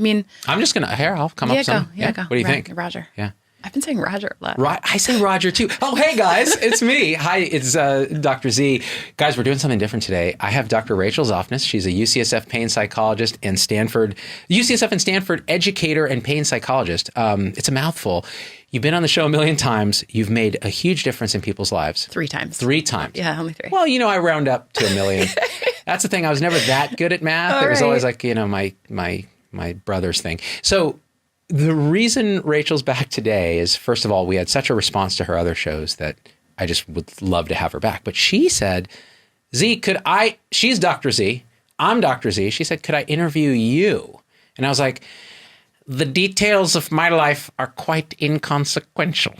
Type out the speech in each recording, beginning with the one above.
I mean, I'm just going to, here, I'll come up with some. Yeah, go. What do you think? Roger. Yeah. I've been saying Roger a lot. I say Roger too. Oh, hey guys, it's me. Hi, it's Dr. Z. Guys, we're doing something different today. I have Dr. Rachel Zoffness. She's a UCSF pain psychologist and UCSF and Stanford educator and pain psychologist. It's a mouthful. You've been on the show a million times. You've made a huge difference in people's lives. 3 times. 3 times. Yeah, only 3. Well, I round up to a million. That's the thing. I was never that good at math. It was always like, my brother's thing. So the reason Rachel's back today is, first of all, we had such a response to her other shows that I just would love to have her back. But she said, she's Dr. Z, I'm Dr. Z. She said, could I interview you? And I was like, the details of my life are quite inconsequential.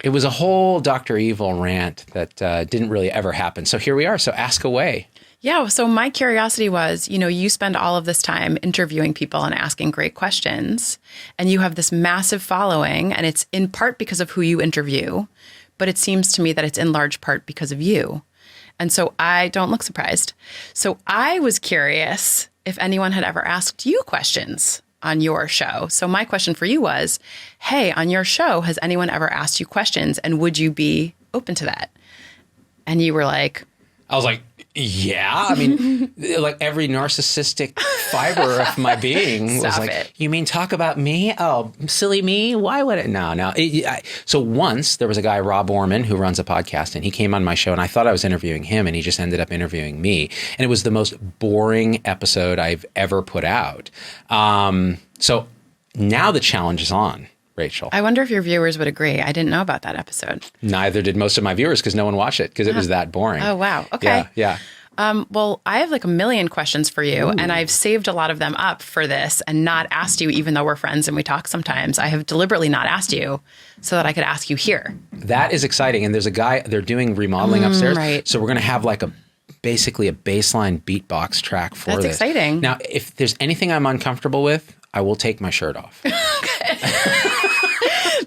It was a whole Dr. Evil rant that didn't really ever happen. So here we are. So ask away. Yeah. So my curiosity was, you spend all of this time interviewing people and asking great questions, and you have this massive following, and it's in part because of who you interview, but it seems to me that it's in large part because of you. And so I don't look surprised. So I was curious if anyone had ever asked you questions on your show. So my question for you was, hey, on your show, has anyone ever asked you questions, and would you be open to that? And you were like, I was like, yeah. I mean, like every narcissistic fiber of my being was like, you mean talk about me? Oh, silly me? Why would it? No. So once there was a guy, Rob Orman, who runs a podcast, and he came on my show, and I thought I was interviewing him, and he just ended up interviewing me. And it was the most boring episode I've ever put out. So now the challenge is on, Rachel. I wonder if your viewers would agree. I didn't know about that episode. Neither did most of my viewers, because no one watched it because it was that boring. Oh, wow. Okay. Yeah. Well, I have like a million questions for you, and I've saved a lot of them up for this and not asked you, even though we're friends and we talk sometimes. I have deliberately not asked you so that I could ask you here. That is exciting. And there's a guy, they're doing remodeling upstairs. Right. So we're going to have like basically a baseline beatbox track for this. That's exciting. Now, if there's anything I'm uncomfortable with, I will take my shirt off.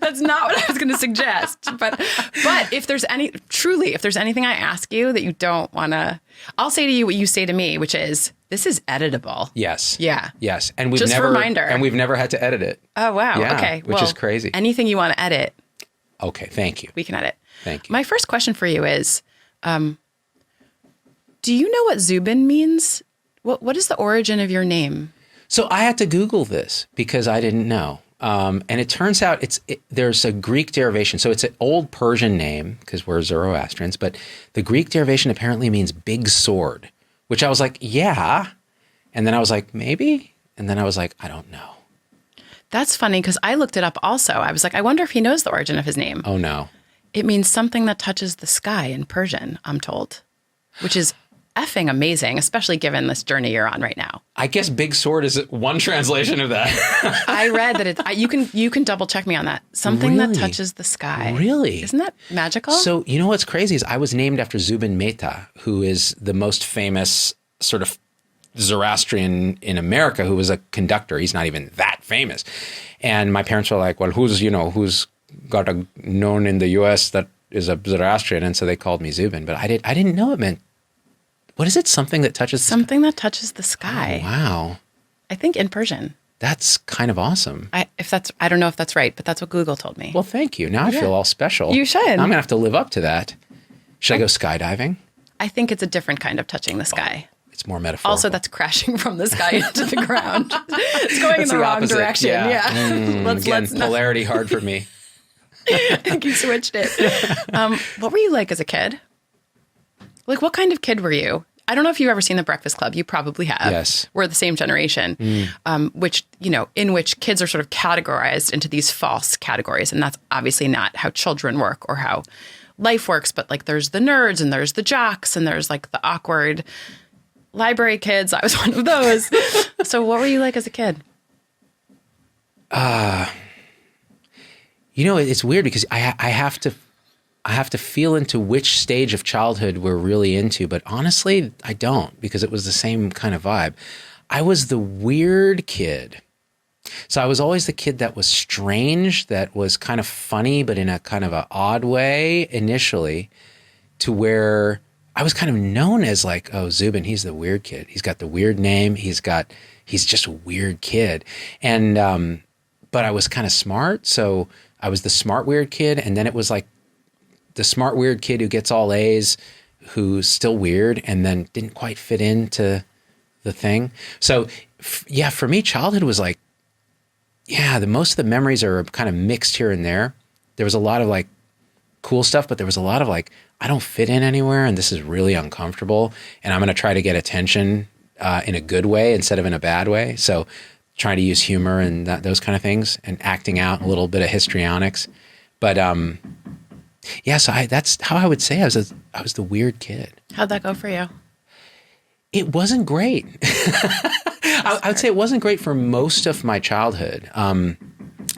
That's not what I was going to suggest. But if there's anything I ask you that you don't want to, I'll say to you what you say to me, which is, this is editable. Yes. Yeah. Yes. And we've Just a reminder. And we've never had to edit it. Oh, wow. Yeah, okay. Which is crazy. Anything you want to edit. Okay. Thank you. We can edit. Thank you. My first question for you is, do you know what Zubin means? What is the origin of your name? So I had to Google this because I didn't know. And it turns out there's a Greek derivation. So it's an old Persian name because we're Zoroastrians, but the Greek derivation apparently means big sword, which I was like, yeah. And then I was like, maybe. And then I was like, I don't know. That's funny because I looked it up also. I was like, I wonder if he knows the origin of his name. Oh, no. It means something that touches the sky in Persian, I'm told, which is effing amazing, especially given this journey you're on right now. I guess big sword is one translation of that. I read that you can double check me on that. Something that touches the sky. Really? Isn't that magical? So, you know what's crazy is I was named after Zubin Mehta, who is the most famous sort of Zoroastrian in America, who was a conductor. He's not even that famous. And my parents were like, well, who's got a known in the US that is a Zoroastrian? And so they called me Zubin, but I didn't know it meant. What is it? Something that touches the Something that touches the sky. Oh, wow. I think in Persian. That's kind of awesome. I don't know if that's right, but that's what Google told me. Well, thank you. Now I feel all special. You should. I'm going to have to live up to that. Should I go skydiving? I think it's a different kind of touching the sky. It's more metaphorical. Also, that's crashing from the sky into the ground. It's going in the wrong opposite. direction. Yeah. Again, polarity hard for me. I think you switched it. What were you like as a kid? Like, what kind of kid were you? I don't know if you've ever seen The Breakfast Club. You probably have. Yes. We're the same generation, in which kids are sort of categorized into these false categories. And that's obviously not how children work or how life works. But like, there's the nerds and there's the jocks and there's like the awkward library kids. I was one of those. So what were you like as a kid? It's weird because I have to feel into which stage of childhood we're really into, but honestly, I don't, because it was the same kind of vibe. I was the weird kid. So I was always the kid that was strange, that was kind of funny, but in a kind of an odd way initially, to where I was kind of known as like, oh, Zubin, he's the weird kid. He's got the weird name. He's got, he's just a weird kid. And, but I was kind of smart. So I was the smart, weird kid. And then it was like the smart, weird kid who gets all A's, who's still weird and then didn't quite fit into the thing. So yeah, for me, childhood was like, yeah, most of the memories are kind of mixed here and there. There was a lot of like cool stuff, but there was a lot of like, I don't fit in anywhere and this is really uncomfortable and I'm going to try to get attention in a good way instead of in a bad way. So trying to use humor and those kind of things and acting out a little bit of histrionics. But yeah, so that's how I would say I was the weird kid. How'd that go for you? It wasn't great. I would say it wasn't great for most of my childhood.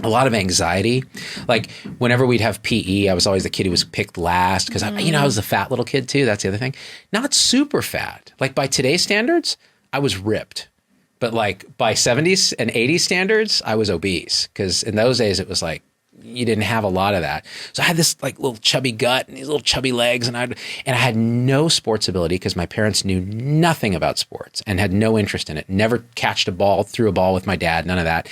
A lot of anxiety. Like whenever we'd have PE, I was always the kid who was picked last because I was the fat little kid too. That's the other thing. Not super fat. Like by today's standards, I was ripped. But like by 70s and 80s standards, I was obese because in those days it was like you didn't have a lot of that. So I had this like little chubby gut and these little chubby legs and I had no sports ability because my parents knew nothing about sports and had no interest in it. Never catched a ball, threw a ball with my dad, none of that.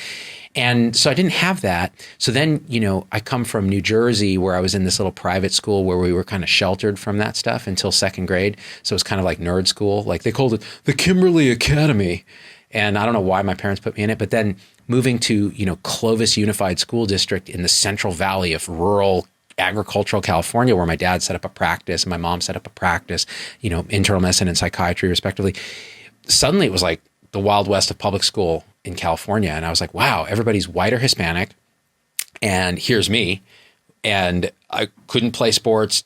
And so I didn't have that. So then, I come from New Jersey where I was in this little private school where we were kind of sheltered from that stuff until second grade. So it was kind of like nerd school. Like they called it the Kimberly Academy. And I don't know why my parents put me in it, but then moving to, Clovis Unified School District in the Central Valley of rural agricultural California, where my dad set up a practice and my mom set up a practice, internal medicine and psychiatry respectively. Suddenly it was like the Wild West of public school in California. And I was like, wow, everybody's white or Hispanic. And here's me. And I couldn't play sports,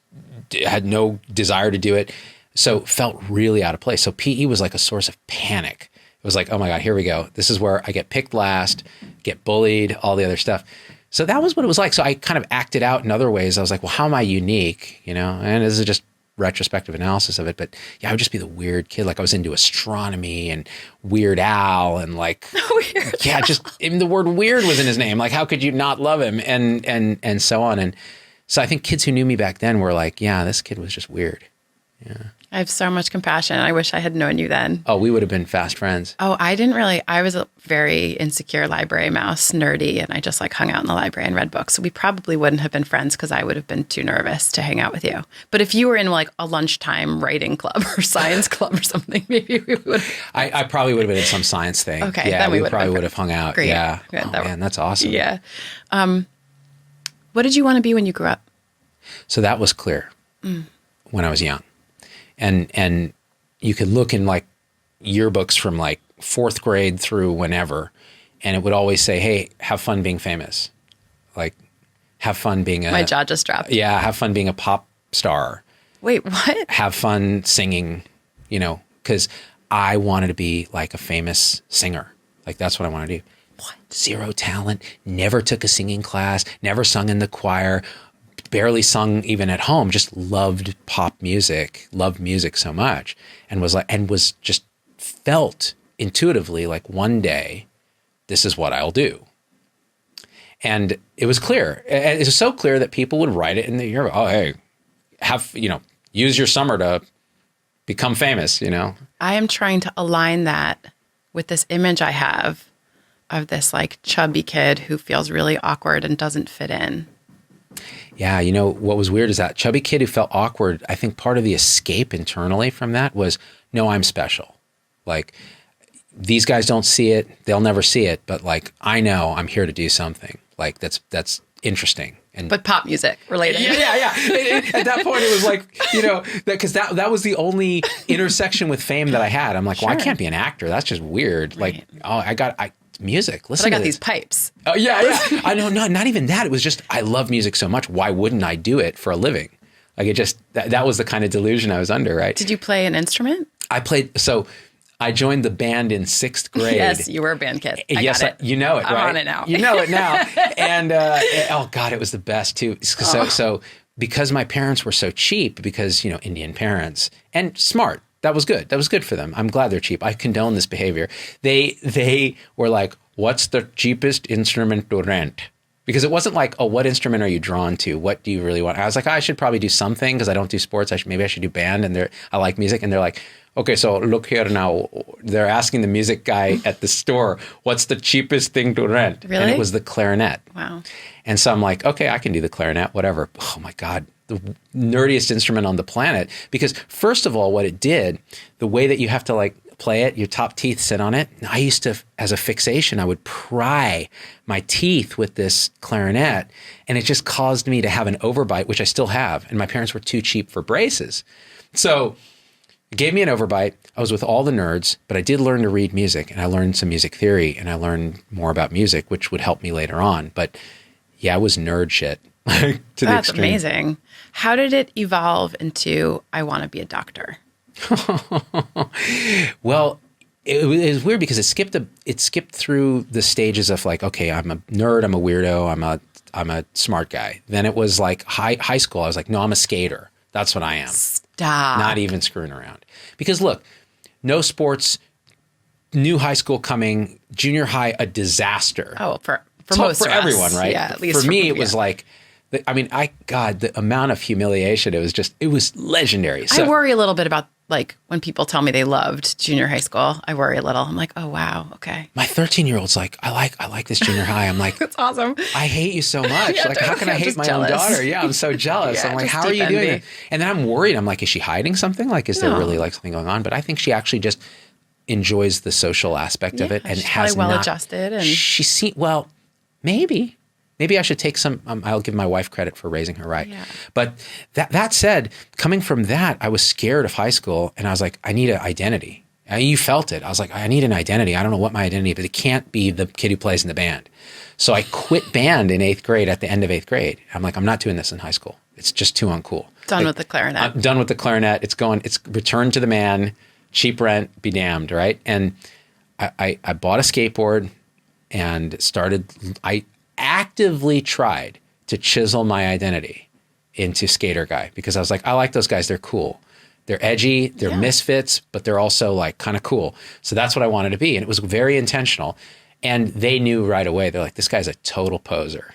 had no desire to do it. So felt really out of place. So PE was like a source of panic. It was like, oh my God, here we go. This is where I get picked last, get bullied, all the other stuff. So that was what it was like. So I kind of acted out in other ways. I was like, well, how am I unique? And this is just retrospective analysis of it. But yeah, I would just be the weird kid. Like I was into astronomy and Weird Al and like, yeah, just even the word weird was in his name. Like, how could you not love him? And so on. And so I think kids who knew me back then were like, yeah, this kid was just weird. Yeah. I have so much compassion. I wish I had known you then. Oh, we would have been fast friends. Oh, I was a very insecure library mouse, nerdy, and I just like hung out in the library and read books. So we probably wouldn't have been friends because I would have been too nervous to hang out with you. But if you were in like a lunchtime writing club or science club or something, maybe we would. I probably would have been in some science thing. Okay. Yeah, we probably would have hung out. Great. Yeah. Good. Oh, man, that's awesome. Yeah. What did you want to be when you grew up? So that was clear when I was young. And you could look in like yearbooks from like fourth grade through whenever, and it would always say, hey, have fun being famous. Like, have fun being My jaw just dropped. Yeah, have fun being a pop star. Wait, what? Have fun singing, because I wanted to be like a famous singer. Like, that's what I wanted to do. What? Zero talent, never took a singing class, never sung in the choir, barely sung even at home, just loved pop music, loved music so much, and was just felt intuitively like one day, this is what I'll do. And it was clear. It was so clear that people would write it in the yearbook. Oh, hey, use your summer to become famous, I am trying to align that with this image I have of this like chubby kid who feels really awkward and doesn't fit in. Yeah, what was weird is that chubby kid who felt awkward, I think part of the escape internally from that was, no, I'm special. Like, these guys don't see it. They'll never see it. But like, I know I'm here to do something. Like, that's interesting. But pop music related. Yeah. At that point, it was like, because that was the only intersection with fame that I had. I'm like, well, I can't be an actor. That's just weird. Right. Like, music. Listen, but I got these pipes. Oh yeah. I know. Not even that. It was just I love music so much. Why wouldn't I do it for a living? Like it just that was the kind of delusion I was under. Right. Did you play an instrument? I played. So I joined the band in 6th grade. Yes, you were a band kid. Yes, you know it, right? I'm on it now. You know it now. And oh God, it was the best too. So because my parents were so cheap, because Indian parents and smart. That was good. That was good for them. I'm glad they're cheap. I condone this behavior. They were like, what's the cheapest instrument to rent? Because it wasn't like, oh, what instrument are you drawn to? What do you really want? I was like, I should probably do something because I don't do sports. Maybe I should do band. And I like music. And they're like, okay, so look here now. They're asking the music guy at the store, what's the cheapest thing to rent? Really? And it was the clarinet. Wow. And so I'm like, okay, I can do the clarinet, whatever. Oh my God, the nerdiest instrument on the planet. Because first of all, what it did, the way that you have to like play it, your top teeth sit on it. I used to, as a fixation, I would pry my teeth with this clarinet, and it just caused me to have an overbite, which I still have. And my parents were too cheap for braces. So it gave me an overbite. I was with all the nerds, but I did learn to read music, and I learned some music theory, and I learned more about music, which would help me later on. But yeah, it was nerd shit. To the That's extreme. amazing. How did it evolve into, I want to be a doctor? Well, it was weird because it skipped through the stages of like, okay, I'm a nerd, I'm a weirdo, I'm a smart guy. Then it was like high school. I was like, no, I'm a skater. That's what I am. Stop. Not even screwing around. Because look, no sports, new high school coming, junior high, a disaster. Oh, for most for of us. everyone, right? Yeah, at least for me, it was like, the amount of humiliation, it was legendary. So, I worry a little bit about like when people tell me they loved junior high school. I worry a little. I'm like, oh wow, okay. my 13-year-old's like, I like this junior high. I'm like, That's awesome. I hate you so much. Yeah, like, how can I I'm hate just my jealous. own daughter? Yeah, I'm so jealous. Yeah, I'm like, just how are deep you doing envy. it? And then I'm worried. I'm like, is she hiding something? Like, is there No. really like something going on? But I think she actually just enjoys the social aspect of it and she's has probably well not. adjusted and Well, maybe. Maybe I should take some, I'll give my wife credit for raising her right. Yeah. But that said, coming from that, I was scared of high school and I was like, I need an identity. And you felt it. I was like, I need an identity. I don't know what my identity is, but it can't be the kid who plays in the band. So I quit band in 8th grade at the end of 8th grade. I'm like, I'm not doing this in high school. It's just too uncool. done Like, with the clarinet. I'm done with the clarinet. It's return to the man, cheap rent, be damned, right? And I bought a skateboard and I actively tried to chisel my identity into skater guy because I was like, I like those guys. They're cool. They're edgy. They're misfits, but they're also like kind of cool. So that's what I wanted to be. And it was very intentional. And they knew right away. They're like, this guy's a total poser.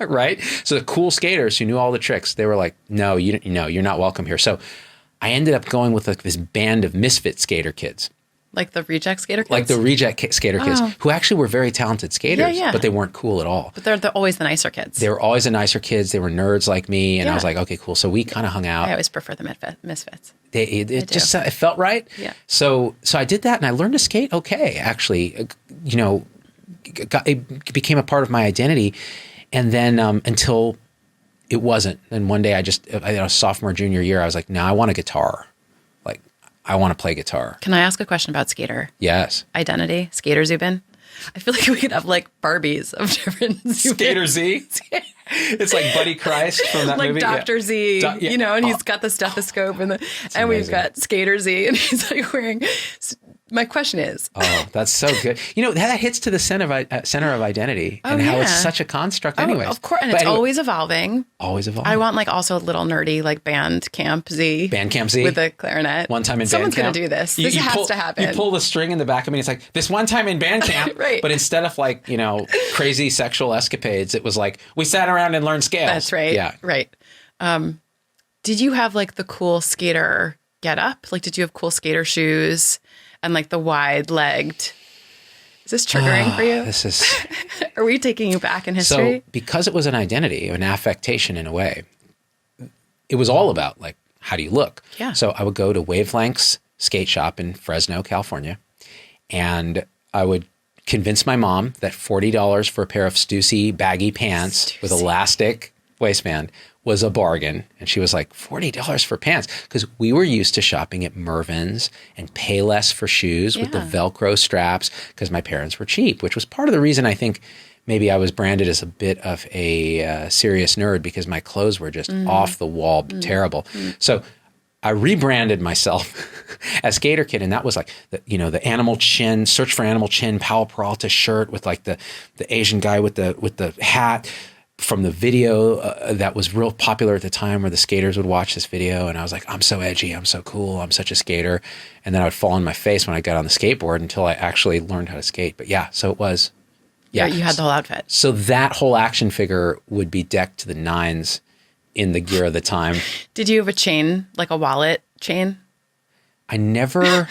Right? So the cool skaters who knew all the tricks, they were like, no, you're not welcome here. So I ended up going with like this band of misfit skater kids. Like the reject skater kids? Like the reject skater kids who actually were very talented skaters, Yeah. but they weren't cool at all. But they're always the nicer kids. They were always the nicer kids. They were nerds like me. And I Yeah. was like, okay, cool. So we kind of hung out. I always prefer the misfits. It felt right. Yeah. So I did that and I learned to skate. Okay. Actually, it became a part of my identity. And then until it wasn't. And one day sophomore, junior year, I was like, no, I want a guitar. Like, I want to play guitar. Can I ask a question about skater Yes. identity? Skater Zubin? I feel like we could have like Barbies of different Zubins. Skater Z. It's like Buddy Christ from that like movie. Dr. Z, Yeah. and he's got the stethoscope and we've amazing. got Skater Z and he's like wearing. My question is, Oh, that's so good. That hits to the center of identity and how it's such a construct anyways. of course, and But it's anyway, always evolving. always evolving. I want like also a little nerdy like band camp Z. Band camp Z. With a clarinet. One time in Someone's band camp. going to do this. You This has pull, to happen. You pull the string in the back of me. It's like this one time in band camp, Right. But instead of like, crazy sexual escapades, it was like we sat around and learned scales. That's right. Yeah. Right. Did you have like the cool skater get up? Like, did you have cool skater shoes and like the wide legged? Is this triggering for you? This is Are we taking you back in history? so because it was an identity, an affectation in a way. It was all about like, how do you look? Yeah. So I would go to Wavelengths skate shop in Fresno, California, and I would convince my mom that $40 for a pair of Stussy baggy pants with elastic waistband was a bargain. And she was like, $40 for pants? Because we were used to shopping at Mervyn's and Payless for shoes with the Velcro straps because my parents were cheap, which was part of the reason I think maybe I was branded as a bit of a serious nerd because my clothes were just off the wall, terrible. So I rebranded myself as Skater Kid, and that was like the animal chin, search for animal chin, Powell Peralta shirt with like the Asian guy with the hat from the video that was real popular at the time, where the skaters would watch this video, and I was like, I'm so edgy, I'm so cool, I'm such a skater, and then I would fall on my face when I got on the skateboard until I actually learned how to skate. But yeah, so it was Yeah. You had the whole outfit. So that whole action figure would be decked to the nines in the gear of the time. Did you have a chain, like a wallet chain? I never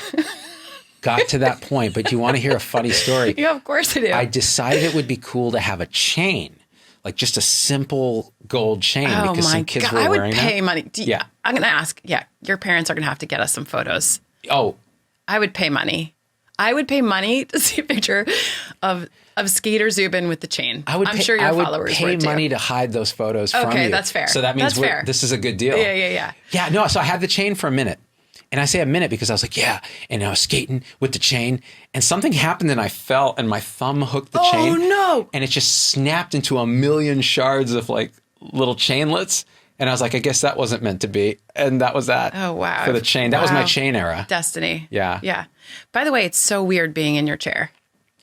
got to that point, but you want to hear a funny story? Yeah, of course I do. I decided it would be cool to have a chain, like just a simple gold chain, because some kids were wearing that. I would pay money. Yeah. I'm going to ask, your parents are going to have to get us some photos. Oh. I would pay money. I would pay money to see a picture of skater Zubin with the chain. I'm sure your followers would pay money to hide those photos from you. Okay, that's fair. So that means this is a good deal. Yeah. Yeah, no, so I had the chain for a minute. And I say a minute because I was like, and I was skating with the chain and something happened and I fell and my thumb hooked the chain. Oh, no. And it just snapped into a million shards of like little chainlets. And I was like, I guess that wasn't meant to be. And that was that. Oh, wow. For the chain. That was my chain era. Destiny. Yeah. Yeah. By the way, it's so weird being in your chair.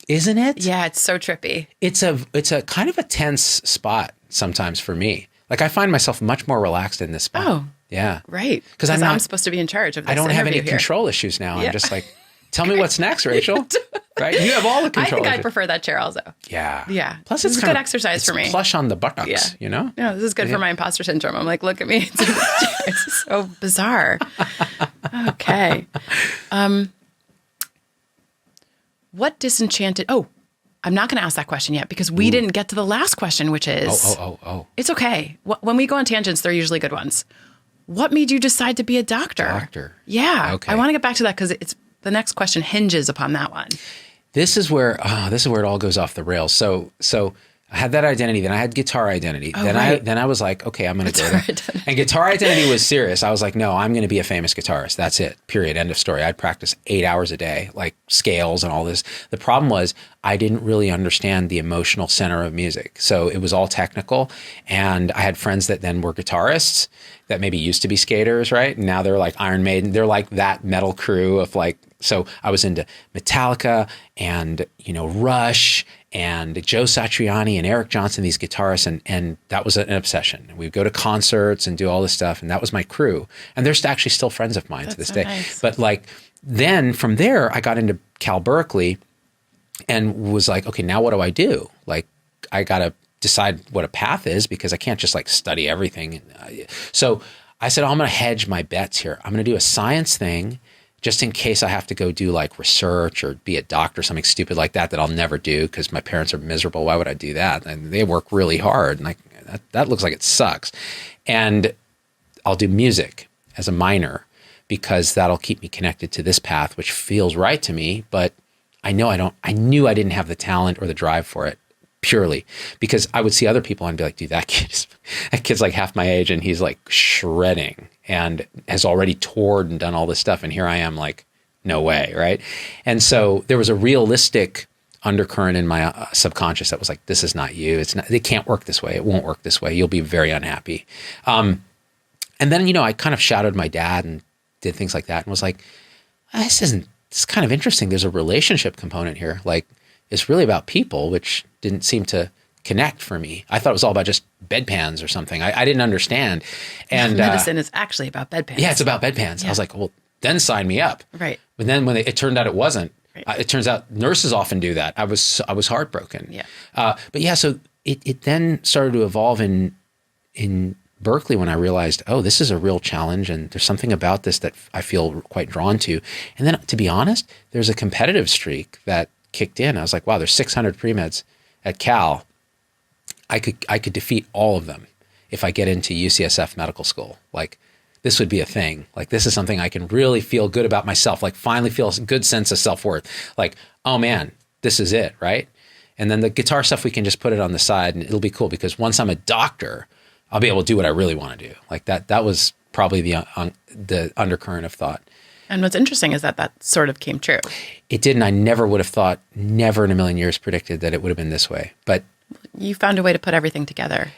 Isn't it? Yeah, it's so trippy. It's a kind of a tense spot sometimes for me. Like I find myself much more relaxed in this spot. Oh. Yeah. Right. Because I'm supposed to be in charge of this. I don't have any here. control issues now. I'm just like, tell me what's next, Rachel. Right? You have all the control. I think I prefer that chair also. Yeah. Yeah. Plus it's good exercise for me. Plush on the buttocks, you know? No, this is good for my imposter syndrome. I'm like, look at me. It's so bizarre. Okay. What disenchanted... Oh, I'm not going to ask that question yet because we didn't get to the last question, which is... Oh. It's okay. When we go on tangents, they're usually good ones. What made you decide to be a doctor? Doctor. Yeah. Okay. I want to get back to that because the next question hinges upon that one. This is where it all goes off the rails. So I had that identity. Then I had guitar identity. Oh, then I was like, okay, I'm going to go there. And guitar identity was serious. I was like, no, I'm going to be a famous guitarist. That's it. Period. End of story. I'd practice 8 hours a day, like scales and all this. The problem was I didn't really understand the emotional center of music. So it was all technical. And I had friends that then were guitarists that maybe used to be skaters, right? And now they're like Iron Maiden. They're like that metal crew of like, so I was into Metallica and, Rush and Joe Satriani and Eric Johnson, these guitarists, and that was an obsession. We'd go to concerts and do all this stuff, and that was my crew. And they're actually still friends of mine to this day. Nice. But like then from there, I got into Cal Berkeley and was like, okay, now what do I do? Like I got to decide what a path is because I can't just like study everything. So I said, I'm going to hedge my bets here. I'm going to do a science thing just in case I have to go do like research or be a doctor, something stupid like that I'll never do because my parents are miserable. Why would I do that? And they work really hard. And like that looks like it sucks. And I'll do music as a minor because that'll keep me connected to this path, which feels right to me. But I knew I didn't have the talent or the drive for it purely because I would see other people and be like, dude, that kid's like half my age and he's like shredding and has already toured and done all this stuff. And here I am like, no way. Right. And so there was a realistic undercurrent in my subconscious that was like, this is not you. It can't work this way. It won't work this way. You'll be very unhappy. And then, I kind of shadowed my dad and did things like that and was like, this is kind of interesting. There's a relationship component here. Like it's really about people, which didn't seem to connect for me. I thought it was all about just bedpans or something. I didn't understand. And medicine is actually about bedpans. Yeah, it's about bedpans. Yeah. I was like, well, then sign me up. Right. But then when it turned out it wasn't, it turns out nurses often do that. I was heartbroken. Yeah. But yeah, so it then started to evolve in Berkeley when I realized, oh, this is a real challenge and there's something about this that I feel quite drawn to. And then to be honest, there's a competitive streak that kicked in. I was like, wow, there's 600 pre-meds at Cal. I could defeat all of them if I get into UCSF medical school. Like this would be a thing. Like this is something I can really feel good about myself. Like finally feel a good sense of self-worth. Like, oh man, this is it, right? And then the guitar stuff, we can just put it on the side and it'll be cool because once I'm a doctor, I'll be able to do what I really want to do. Like that was probably the undercurrent of thought. And what's interesting is that sort of came true. It did, and I never would have thought, never in a million years predicted that it would have been this way. But you found a way to put everything together.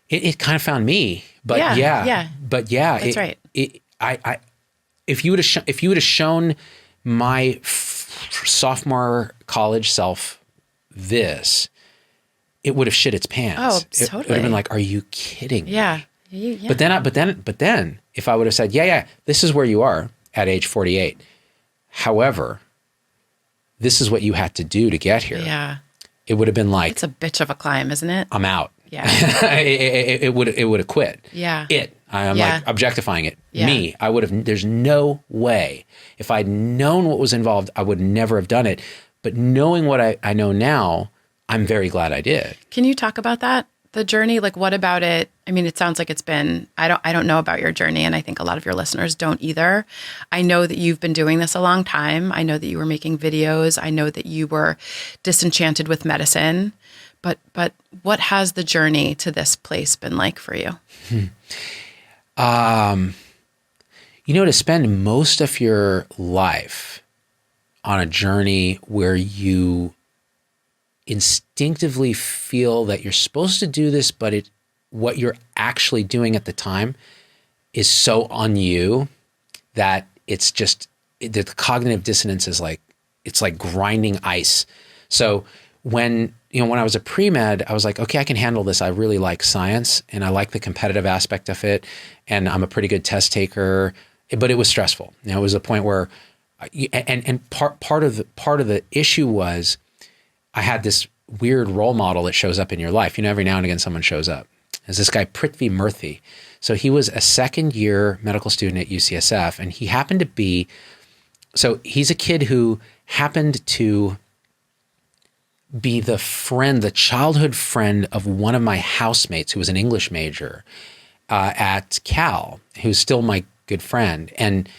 It kind of found me. But But yeah, that's right. If you would have shown my sophomore college self this, it would have shit its pants. Oh, It totally. would have been like, are you kidding me? Yeah. But then if I would have said, this is where you are at age 48. However, this is what you had to do to get here. Yeah. it would have been like, It's a bitch of a climb, isn't it? I'm out. Yeah. it would have quit. Yeah. I'm like objectifying it. Yeah. Me, I would have, there's no way. If I'd known what was involved, I would never have done it. But knowing what I know now, I'm very glad I did. Can you talk about that? The journey, like what about it? I mean, it sounds like it's been, I don't know about your journey, and I think a lot of your listeners don't either. I know that you've been doing this a long time. I know that you were making videos. I know that you were disenchanted with medicine. But what has the journey to this place been like for you? To spend most of your life on a journey where you instinctively feel that you're supposed to do this, but what you're actually doing at the time is so on you that it's just, the cognitive dissonance is like, it's like grinding ice. So when I was a pre-med, I was like, okay, I can handle this. I really like science and I like the competitive aspect of it. And I'm a pretty good test taker, but it was stressful. It was a point where, part of the issue was I had this weird role model that shows up in your life. Every now and again, someone shows up. There's this guy, Prithvi Murthy. So he was a second year medical student at UCSF, and he happened to be, so he's a kid who happened to be the childhood friend of one of my housemates who was an English major at Cal, who's still my good friend. And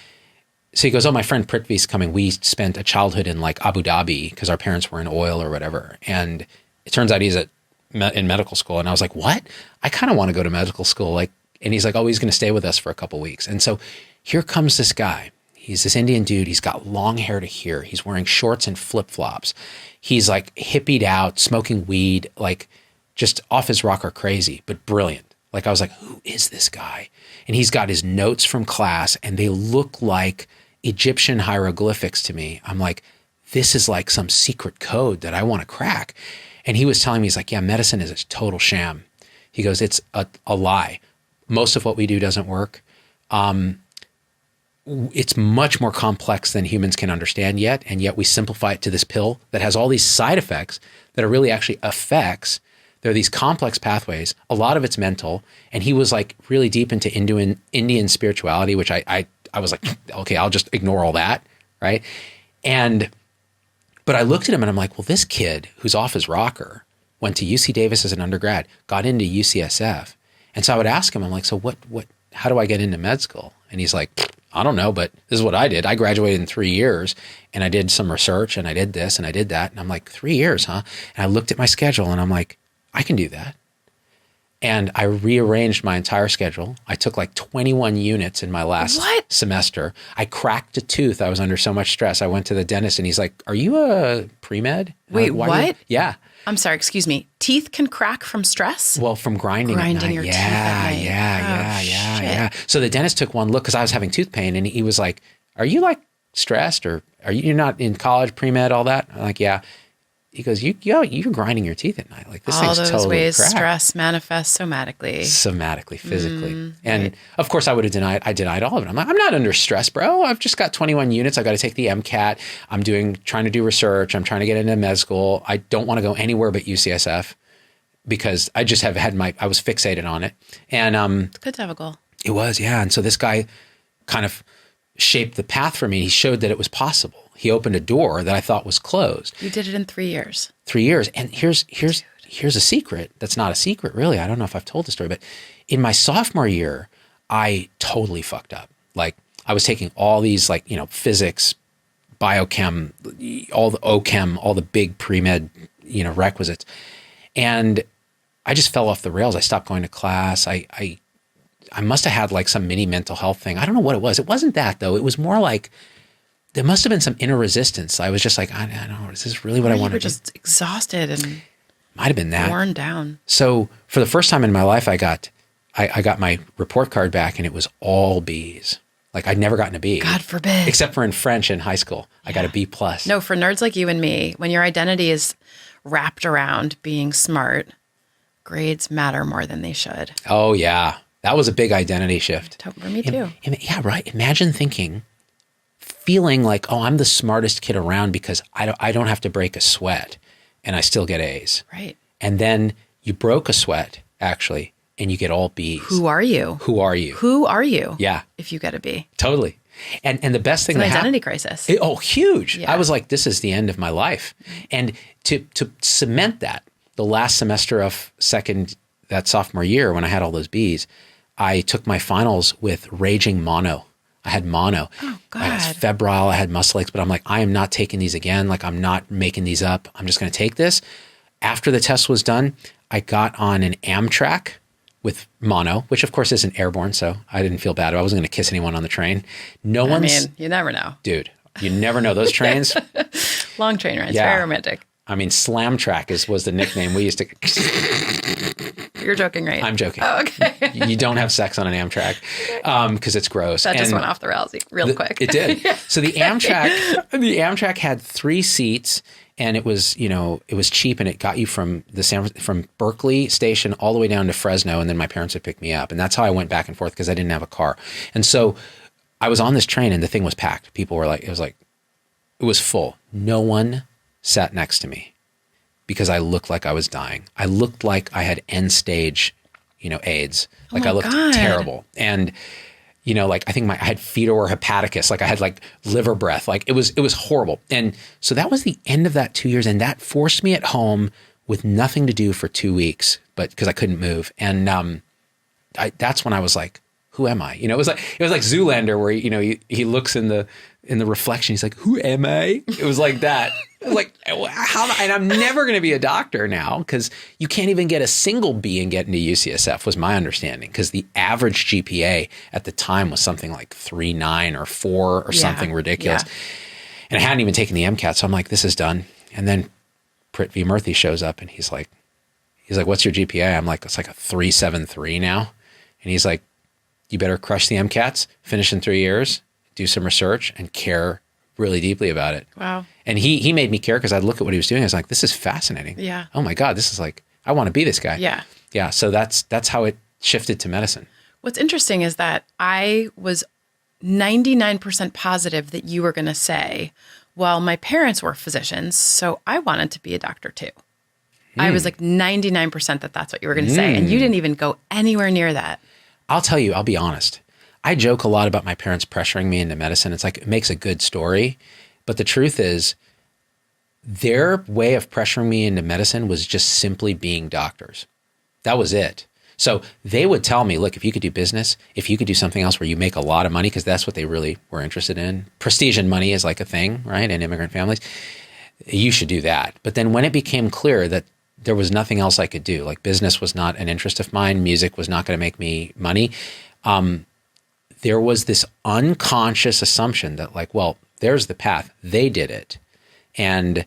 so he goes, oh, my friend Prithvi's coming. We spent a childhood in like Abu Dhabi because our parents were in oil or whatever. And it turns out he's in medical school. And I was like, what? I kind of want to go to medical school. And he's like, oh, he's going to stay with us for a couple of weeks. And so here comes this guy. He's this Indian dude. He's got long hair to here. He's wearing shorts and flip-flops. He's like hippied out, smoking weed, like just off his rocker crazy, but brilliant. Like I was like, who is this guy? And he's got his notes from class and they look like Egyptian hieroglyphics to me. I'm like, this is like some secret code that I want to crack. And he was telling me, he's like, yeah, medicine is a total sham. He goes, it's a lie. Most of what we do doesn't work. It's much more complex than humans can understand yet. And yet we simplify it to this pill that has all these side effects that are really actually effects. There are these complex pathways. A lot of it's mental. And he was like really deep into Indian spirituality, which I was like, okay, I'll just ignore all that. Right. But I looked at him and I'm like, well, this kid who's off his rocker went to UC Davis as an undergrad, got into UCSF. And so I would ask him, I'm like, so how do I get into med school? And he's like, I don't know, but this is what I did. I graduated in 3 years and I did some research and I did this and I did that. And I'm like, 3 years, huh? And I looked at my schedule and I'm like, I can do that. And I rearranged my entire schedule. I took like 21 units in my last semester. I cracked a tooth. I was under so much stress. I went to the dentist and he's like, are you a pre-med? Wait, like, what? Yeah. I'm sorry, excuse me. Teeth can crack from stress? Well, from grinding at night. Your teeth at night. Yeah. So the dentist took one look because I was having tooth pain and he was like, are you like stressed or you're not in college, pre-med, all that? I'm like, yeah. He goes, you're grinding your teeth at night. Like this thing's totally all those ways cracked. Stress manifests somatically, physically. And right. Of course I would have denied all of it. I'm like, I'm not under stress, bro. I've just got 21 units. I got to take the MCAT. I'm trying to do research. I'm trying to get into med school. I don't want to go anywhere but UCSF because I just I was fixated on it. And it's good to have a goal. It was, yeah. And so this guy kind of shaped the path for me. He showed that it was possible. He opened a door that I thought was closed. You did it in 3 years. 3 years. And here's a secret. That's not a secret, really. I don't know if I've told the story, but in my sophomore year, I totally fucked up. Like I was taking all these physics, biochem, all the OChem, all the big pre-med, requisites. And I just fell off the rails. I stopped going to class. I must have had like some mini mental health thing. I don't know what it was. It wasn't that though. It was more like, there must have been some inner resistance. I was just like, I don't know, is this really what I want to do? You were just exhausted and might have been that. Worn down. So for the first time in my life, I got my report card back and it was all B's. Like I'd never gotten a B. God forbid. Except for in French in high school. Yeah. I got a B+. No, for nerds like you and me, when your identity is wrapped around being smart, grades matter more than they should. Oh yeah. That was a big identity shift. For me too. Yeah, right. Imagine feeling like, oh, I'm the smartest kid around because I don't have to break a sweat. and I still get A's. Right. And then you broke a sweat, actually, and you get all B's. Who are you? Who are you? Who are you? Yeah. If you get a B. Totally. And the best thing It's an that identity crisis. huge. Yeah. I was like, this is the end of my life. And to cement that, the last semester of that sophomore year, when I had all those B's, I took my finals with raging mono. I had mono. Oh, God. I was febrile. I had muscle aches, but I'm like, I am not taking these again. Like, I'm not making these up. I'm just going to take this. After the test was done, I got on an Amtrak with mono, which of course isn't airborne, so I didn't feel bad. I wasn't going to kiss anyone on the train. I mean, you never know. Dude, you never know. Those trains. Long train rides, Yeah. very romantic. I mean, Slam Track was the nickname we used to. You're joking, right? I'm joking. Oh, okay. You don't have sex on an Amtrak because it's gross. That just And went off the rails real quick. It did. So the Amtrak had 3 seats, and it was cheap, and it got you from Berkeley station all the way down to Fresno, and then my parents would pick me up, and that's how I went back and forth because I didn't have a car. And so I was on this train, and the thing was packed. People were like, it was full. No one sat next to me because I looked like I was dying. I looked like I had end stage, AIDS. Like I looked terrible. And, I think I had fetor hepaticus. Like I had like liver breath. Like it was horrible. And so that was the end of that 2 years. And that forced me at home with nothing to do for 2 weeks, but because I couldn't move. And that's when I was like, who am I? It was like Zoolander where, he looks in the reflection. He's like, who am I? It was like that. I was like, how? And I'm never going to be a doctor now because you can't even get a single B and get into UCSF was my understanding because the average GPA at the time was something like 3.9 or 4 or something ridiculous. Yeah. And I hadn't even taken the MCAT. So I'm like, this is done. And then Prit V. Murthy shows up and he's like, what's your GPA? I'm like, it's like a 3.73 now. And he's like, you better crush the MCATs, finish in 3 years, do some research, and care really deeply about it. Wow. And he made me care because I'd look at what he was doing. I was like, this is fascinating. Yeah. Oh my God, this is like, I want to be this guy. Yeah. Yeah. So that's how it shifted to medicine. What's interesting is that I was 99% positive that you were going to say, well, my parents were physicians, so I wanted to be a doctor too. I was like 99% that that's what you were going to say. And you didn't even go anywhere near that. I'll tell you, I'll be honest. I joke a lot about my parents pressuring me into medicine. It's like, it makes a good story. But the truth is, their way of pressuring me into medicine was just simply being doctors. That was it. So they would tell me, look, if you could do business, if you could do something else where you make a lot of money, because that's what they really were interested in. Prestige and money is like a thing, right? In immigrant families, you should do that. But then when it became clear that there was nothing else I could do, like business was not an interest of mine, music was not going to make me money, there was this unconscious assumption that like, well, there's the path. They did it. And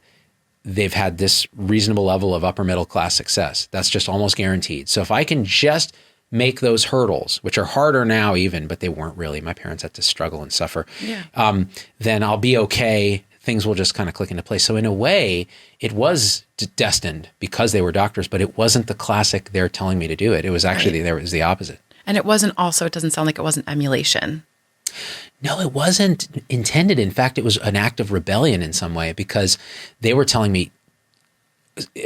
they've had this reasonable level of upper middle class success. That's just almost guaranteed. So if I can just make those hurdles, which are harder now even, but they weren't really, my parents had to struggle and suffer, then I'll be okay. Things will just kind of click into place. So in a way, it was destined because they were doctors, but it wasn't the classic, they're telling me to do it. It was actually, there was the opposite. And it wasn't also, it doesn't sound like it wasn't emulation. No, it wasn't intended. In fact, it was an act of rebellion in some way because they were telling me,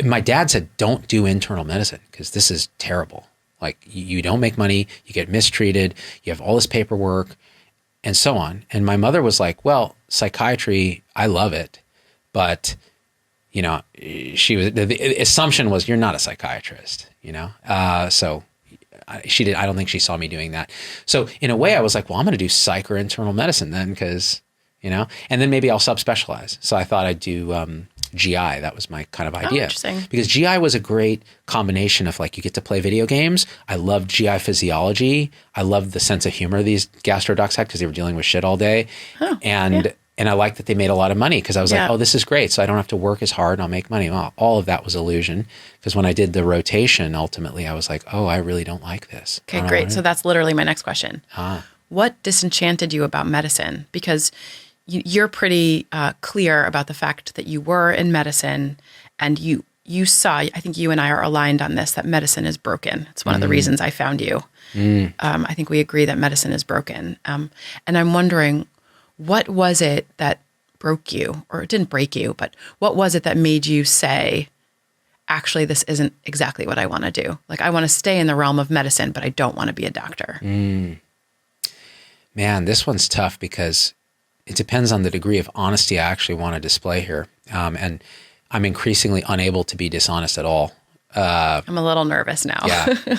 my dad said, don't do internal medicine because this is terrible. Like you don't make money, you get mistreated, you have all this paperwork and so on. And my mother was like, well, psychiatry, I love it. But, the assumption was you're not a psychiatrist, so I don't think she saw me doing that. So in a way I was like, well, I'm going to do psych or internal medicine then because, and then maybe I'll subspecialize. So I thought I'd do GI. That was my kind of idea. Oh, interesting. Because GI was a great combination of like, you get to play video games. I loved GI physiology. I loved the sense of humor these gastro docs had because they were dealing with shit all day. Oh, and I liked that they made a lot of money because I was like, oh, this is great. So I don't have to work as hard and I'll make money. Well, all of that was illusion because when I did the rotation, ultimately I was like, oh, I really don't like this. Okay, great. So that's literally my next question. What disenchanted you about medicine? Because you're pretty clear about the fact that you were in medicine and you saw, I think you and I are aligned on this, that medicine is broken. It's one of the reasons I found you. I think we agree that medicine is broken. And I'm wondering, what was it that broke you, or it didn't break you, but what was it that made you say, actually, this isn't exactly what I want to do. Like, I want to stay in the realm of medicine, but I don't want to be a doctor. Man, this one's tough because it depends on the degree of honesty I actually want to display here. And I'm increasingly unable to be dishonest at all. I'm a little nervous now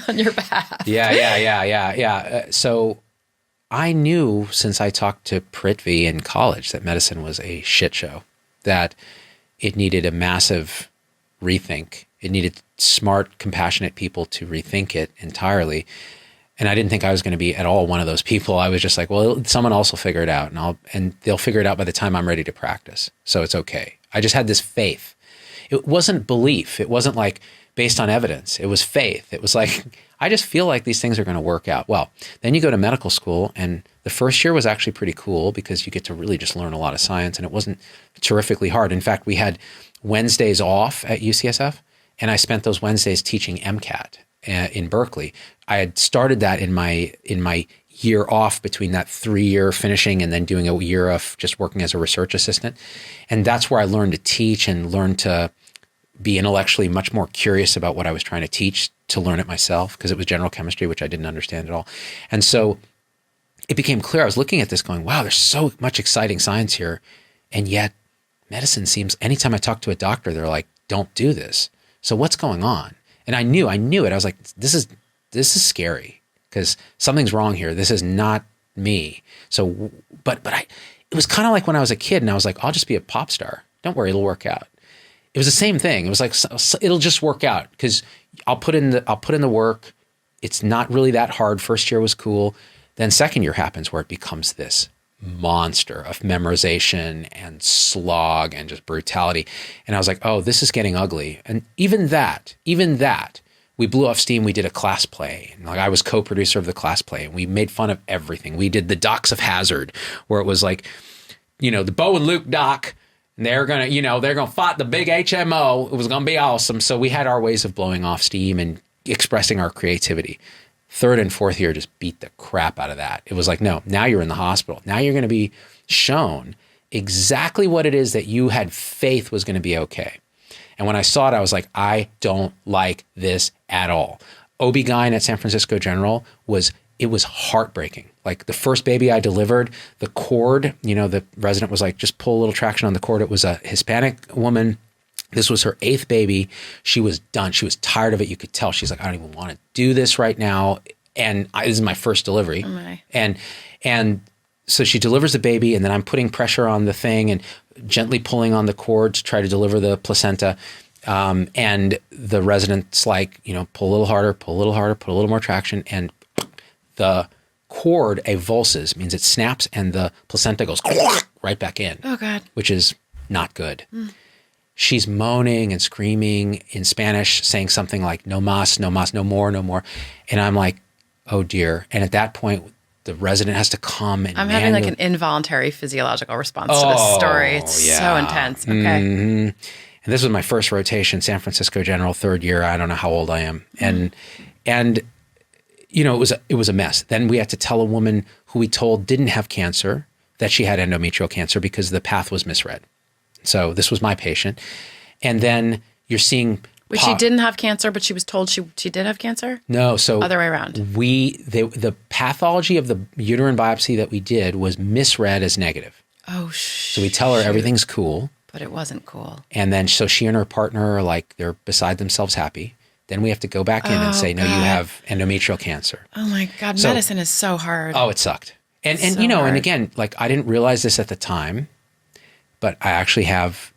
on your behalf. Yeah. So I knew since I talked to Prithvi in college that medicine was a shit show, that it needed a massive rethink. It needed smart, compassionate people to rethink it entirely. And I didn't think I was going to be at all one of those people. I was just like, well, someone else will figure it out, and they'll figure it out by the time I'm ready to practice. So it's okay. I just had this faith. It wasn't belief. It wasn't like based on evidence. It was faith. It was like, I just feel like these things are going to work out. Well, then you go to medical school, and the first year was actually pretty cool because you get to really just learn a lot of science, and it wasn't terrifically hard. In fact, we had Wednesdays off at UCSF, and I spent those Wednesdays teaching MCAT in Berkeley. I had started that in my year off between that 3-year finishing and then doing a year of just working as a research assistant. And that's where I learned to teach and learned to be intellectually much more curious about what I was trying to teach, to learn it myself, because it was general chemistry, which I didn't understand at all. And so it became clear. I was looking at this going, wow, there's so much exciting science here. And yet medicine seems, anytime I talk to a doctor, they're like, don't do this. So what's going on? And I knew it. I was like, this is scary because something's wrong here. This is not me. So, but it was kind of like when I was a kid and I was like, I'll just be a pop star. Don't worry, it'll work out. It was the same thing. It was like, it'll just work out because I'll put in the work. It's not really that hard. First year was cool. Then second year happens where it becomes this monster of memorization and slog and just brutality. And I was like, oh, this is getting ugly. And even that, we blew off steam. We did a class play. And like I was co-producer of the class play, and we made fun of everything. We did the Docs of Hazard, where it was like, the Bo and Luke doc, and they're gonna fight the big HMO. It was gonna be awesome. So we had our ways of blowing off steam and expressing our creativity. Third and fourth year just beat the crap out of that. It was like, no, now you're in the hospital. Now you're going to be shown exactly what it is that you had faith was going to be okay. And when I saw it, I was like, I don't like this at all. OB-GYN at San Francisco General was heartbreaking. Like the first baby I delivered, the cord, the resident was like, just pull a little traction on the cord. It was a Hispanic woman. This was her 8th baby. She was done. She was tired of it. You could tell. She's like, I don't even want to do this right now. And this is my first delivery. Oh my. And so she delivers the baby, and then I'm putting pressure on the thing and gently pulling on the cord to try to deliver the placenta. And the resident's like, pull a little harder, put a little more traction. And the cord avulses, means it snaps, and the placenta goes right back in. Oh, God. Which is not good. She's moaning and screaming in Spanish, saying something like, no más, no más, no more, no more. And I'm like, oh dear. And at that point, the resident has to come and I'm having like an involuntary physiological response to this story. It's so intense. Okay. Mm-hmm. And this was my first rotation, San Francisco General, 3rd year. I don't know how old I am. And it was a mess. Then we had to tell a woman who we told didn't have cancer that she had endometrial cancer because the path was misread. So this was my patient. And then you're seeing... Wait, she didn't have cancer, but she was told she did have cancer? No. So... Other way around. The pathology of the uterine biopsy that we did was misread as negative. Oh, So we tell her everything's cool. But it wasn't cool. And then so she and her partner are like, they're beside themselves happy. Then we have to go back in and say, no, you have endometrial cancer. Oh my God. Medicine is so hard. Oh, it sucked. And so and hard. again, like I didn't realize this at the time, but I actually have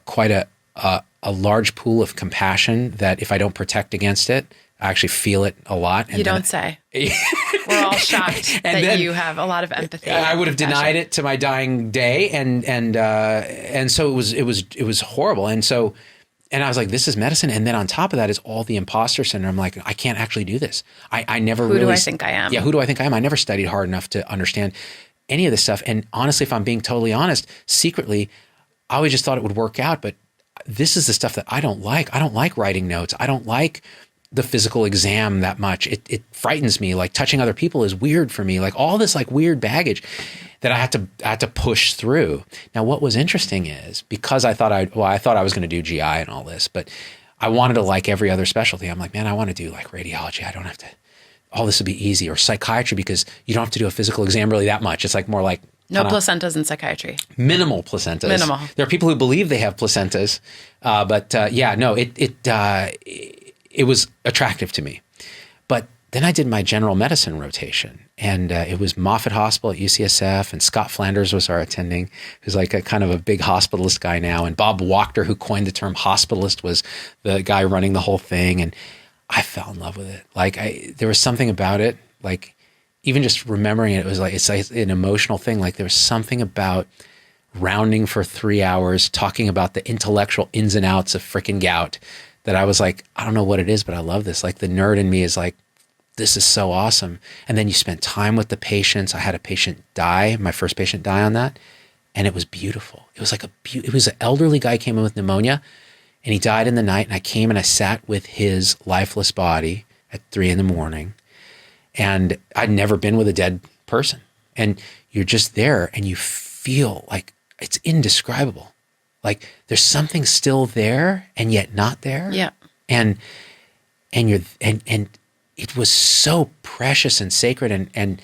quite a large pool of compassion that if I don't protect against it, I actually feel it a lot. And you don't say. We're all shocked that you have a lot of empathy. I would have denied it to my dying day, and so it was horrible. And I was like, this is medicine. And then on top of that is all the imposter syndrome. Like, I can't actually do this. I never really... Who do I think I am? Yeah, who do I think I am? I never studied hard enough to understand any of this stuff. And honestly, if I'm being totally honest, secretly, I always just thought it would work out. But this is the stuff that I don't like. I don't like writing notes. I don't like the physical exam that much. It frightens me. Like touching other people is weird for me. Like all this like weird baggage that I had to push through. Now, what was interesting is because I thought I was going to do GI and all this, but I wanted to like every other specialty. I'm like, man, I want to do like radiology. I don't have to, all this would be easy, or psychiatry, because you don't have to do a physical exam really that much. It's like more like no placentas in psychiatry. Minimal placentas. Minimal. There are people who believe they have placentas, but it was attractive to me. But then I did my general medicine rotation, and it was Moffitt Hospital at UCSF, and Scott Flanders was our attending, who's like a kind of a big hospitalist guy now. And Bob Wachter, who coined the term hospitalist, was the guy running the whole thing. And I fell in love with it. Like there was something about it, like even just remembering it, it's like an emotional thing. Like there was something about rounding for 3 hours, talking about the intellectual ins and outs of frickin' gout, that I was like, I don't know what it is, but I love this. Like the nerd in me is like, this is so awesome. And then you spend time with the patients. I had a patient die, my first patient die on that. And it was beautiful. It was like it was an elderly guy came in with pneumonia, and he died in the night. And I came and I sat with his lifeless body at 3 a.m. And I'd never been with a dead person. And you're just there and you feel like it's indescribable. Like there's something still there and yet not there. Yeah. And it was so precious and sacred. And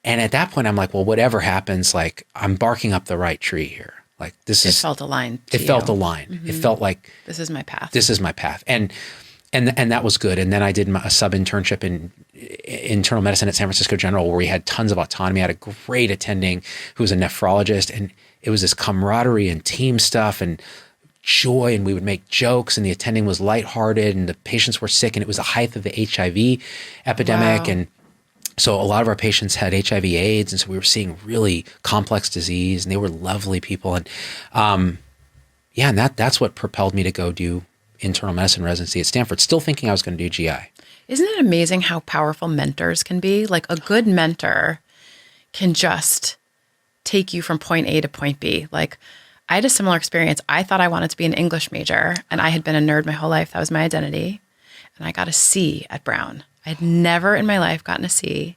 at that point I'm like, well, whatever happens, like I'm barking up the right tree here. Like it felt aligned. It felt aligned. Mm-hmm. It felt like this is my path. This is my path. And that was good. And then I did a sub-internship in internal medicine at San Francisco General, where we had tons of autonomy. I had a great attending who was a nephrologist, and it was this camaraderie and team stuff and joy, and we would make jokes, and the attending was lighthearted, and the patients were sick, and it was the height of the HIV epidemic. Wow. And so a lot of our patients had HIV AIDS, and so we were seeing really complex disease, and they were lovely people. And and that's what propelled me to go do internal medicine residency at Stanford, still thinking I was going to do GI. Isn't it amazing how powerful mentors can be? Like a good mentor can just take you from point A to point B. Like I had a similar experience. I thought I wanted to be an English major, and I had been a nerd my whole life. That was my identity. And I got a C at Brown. I had never in my life gotten a C.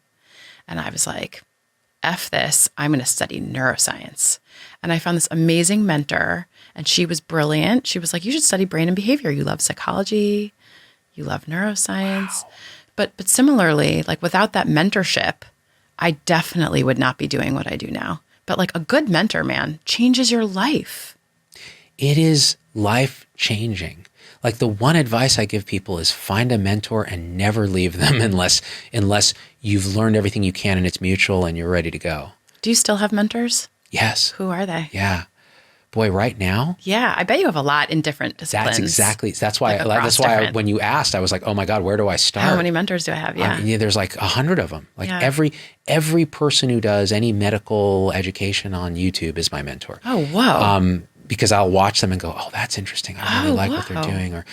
And I was like, F this, I'm going to study neuroscience. And I found this amazing mentor, and she was brilliant. She was like, you should study brain and behavior. You love psychology. You love neuroscience. Wow. But similarly, like without that mentorship, I definitely would not be doing what I do now. But like a good mentor, man, changes your life. It is life changing. Like the one advice I give people is find a mentor and never leave them unless you've learned everything you can and it's mutual and you're ready to go. Do you still have mentors? Yes. Who are they? Yeah. Boy, right now? Yeah, I bet you have a lot in different disciplines. That's why when you asked, I was like, oh my God, where do I start? How many mentors do I have? Yeah. There's like 100 of them. Like every person who does any medical education on YouTube is my mentor. Oh, whoa. Because I'll watch them and go, oh, that's interesting. I really like what they're doing. Or,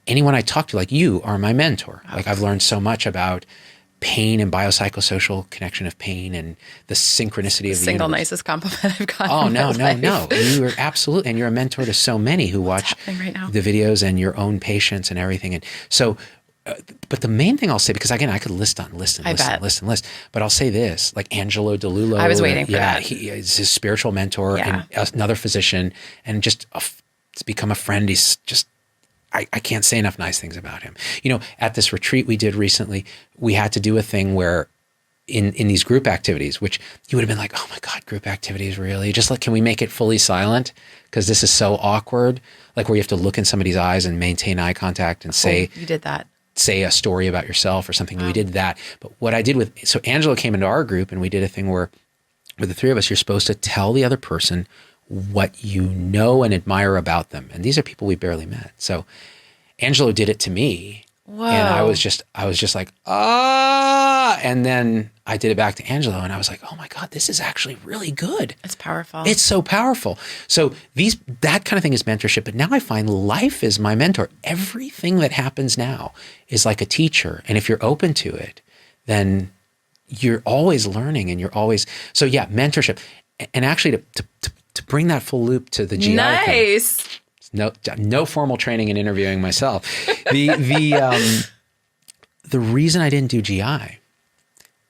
anyone I talk to, like you are my mentor. Like I've learned so much about pain and biopsychosocial connection of pain and the synchronicity of the single universe. Nicest compliment I've gotten. Oh, no. You are absolutely, and you're a mentor to so many who watch right now? the videos and your own patients and everything. And so, but the main thing I'll say, because again, I could list. But I'll say this, like Angelo DeLullo. I was waiting for that. He is his spiritual mentor and another physician, and just to become a friend. He's just, I can't say enough nice things about him. At this retreat we did recently, we had to do a thing where in these group activities, which you would have been like, oh my God, group activities, really? Just like, can we make it fully silent? Because this is so awkward. Like where you have to look in somebody's eyes and maintain eye contact and say, you did that. Say a story about yourself or something. Wow. We did that. But what I did so Angelo came into our group and we did a thing where with the three of us, you're supposed to tell the other person what you know and admire about them. And these are people we barely met. So Angelo did it to me. Whoa. And I was just like, and then I did it back to Angelo and I was like, oh my God, this is actually really good. It's powerful. It's so powerful. So that kind of thing is mentorship. But now I find life is my mentor. Everything that happens now is like a teacher. And if you're open to it, then you're always learning and you're always, so yeah, mentorship. And actually to bring that full loop to the GI nice. thing, no formal training in interviewing myself. The reason I didn't do GI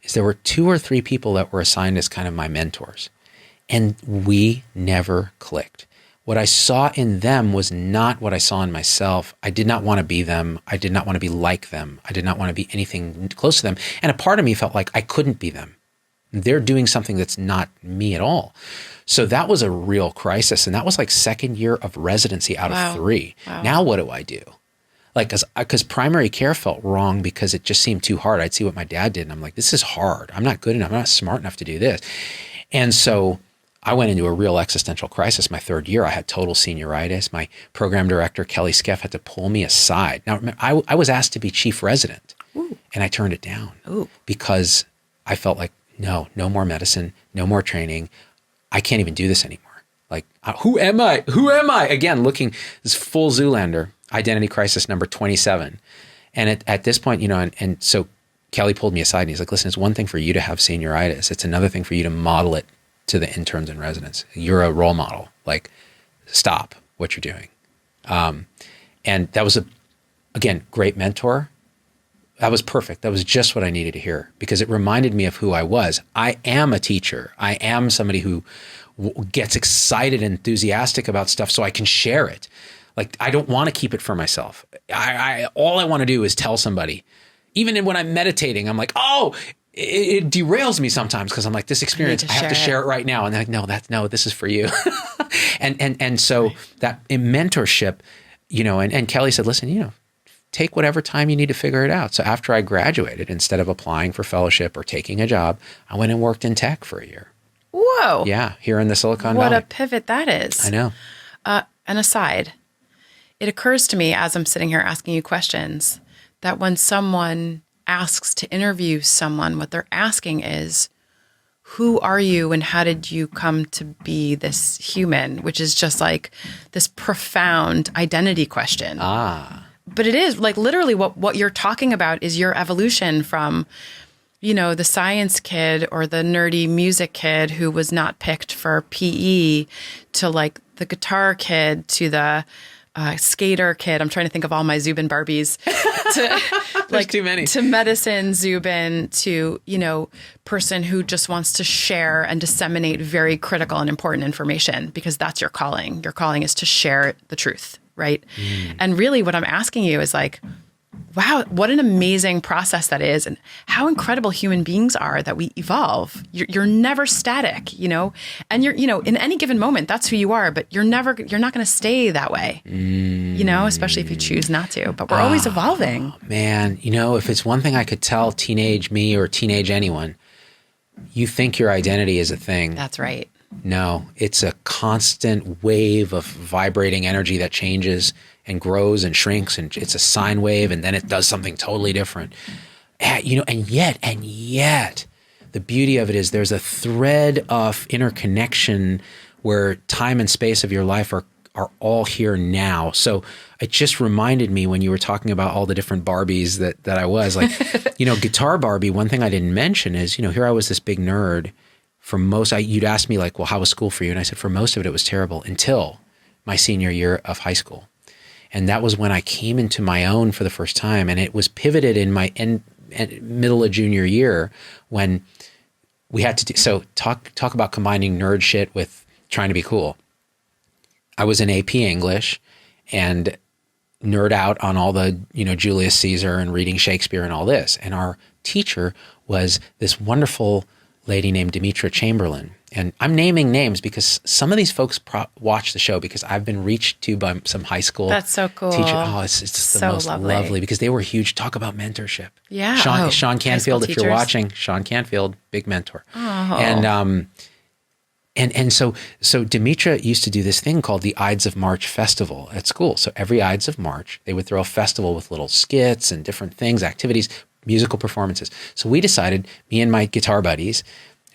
is there were 2 or 3 people that were assigned as kind of my mentors, and we never clicked. what I saw in them was not what I saw in myself. I did not want to be them. I did not want to be like them. I did not want to be anything close to them. And a part of me felt like I couldn't be them. They're doing something that's not me at all. So that was a real crisis. And that was like second year of residency out of 3. Wow. Now what do I do? Like, because primary care felt wrong because it just seemed too hard. I'd see what my dad did and I'm like, this is hard. I'm not good enough. I'm not smart enough to do this. And so I went into a real existential crisis. My third year, I had total senioritis. My program director, Kelly Skeff, had to pull me aside. Now, I was asked to be chief resident. Ooh. And I turned it down. Ooh. Because I felt like, no more medicine, no more training. I can't even do this anymore. Like, who am I? Who am I? Again, looking this full Zoolander, identity crisis number 27. And at this point, and so Kelly pulled me aside and he's like, listen, it's one thing for you to have senioritis. It's another thing for you to model it to the interns and residents. You're a role model. Like, stop what you're doing. And that was again, great mentor. That was perfect. That was just what I needed to hear because it reminded me of who I was. I am a teacher. I am somebody who gets excited and enthusiastic about stuff so I can share it. Like, I don't want to keep it for myself. All I want to do is tell somebody. Even when I'm meditating, I'm like, oh, it derails me sometimes because I'm like, this experience, I have to share it right now. And they're like, no, this is for you. and so that in mentorship, and Kelly said, listen, take whatever time you need to figure it out. So after I graduated, instead of applying for fellowship or taking a job, I went and worked in tech for a year. Whoa. Yeah, here in the Silicon Valley. What a pivot that is. I know. An aside, it occurs to me as I'm sitting here asking you questions that when someone asks to interview someone, what they're asking is, who are you and how did you come to be this human? Which is just like this profound identity question. But it is like literally what you're talking about is your evolution from, the science kid or the nerdy music kid who was not picked for PE to like the guitar kid to the skater kid. I'm trying to think of all my Zubin Barbies. There's too many. To medicine Zubin, to, person who just wants to share and disseminate very critical and important information because that's your calling. Your calling is to share the truth, right? And really what I'm asking you is like, wow, what an amazing process that is and how incredible human beings are that we evolve. You're never static, and you're, in any given moment, that's who you are, but you're not going to stay that way, especially if you choose not to, but we're always evolving. Man, if it's one thing I could tell teenage me or teenage anyone, you think your identity is a thing. That's right. No, it's a constant wave of vibrating energy that changes and grows and shrinks, and it's a sine wave, and then it does something totally different. And yet, the beauty of it is there's a thread of interconnection where time and space of your life are all here now. So it just reminded me when you were talking about all the different Barbies that I was like, guitar Barbie, one thing I didn't mention is, here I was this big nerd. For most, you'd ask me like, well, how was school for you? And I said, for most of it was terrible until my senior year of high school. And that was when I came into my own for the first time. And it was pivoted in my middle of junior year when we had to do, so talk about combining nerd shit with trying to be cool. I was in AP English and nerd out on all the, Julius Caesar and reading Shakespeare and all this. And our teacher was this wonderful lady named Demetra Chamberlain. And I'm naming names because some of these folks watch the show because I've been reached to by some high school That's so cool. teacher. Oh, it's just the most lovely because they were huge. Talk about mentorship. Yeah. Sean Canfield, if you're watching, Sean Canfield, big mentor. Oh. And so Demetra used to do this thing called the Ides of March festival at school. So every Ides of March, they would throw a festival with little skits and different things, activities, musical performances. So we decided, me and my guitar buddies,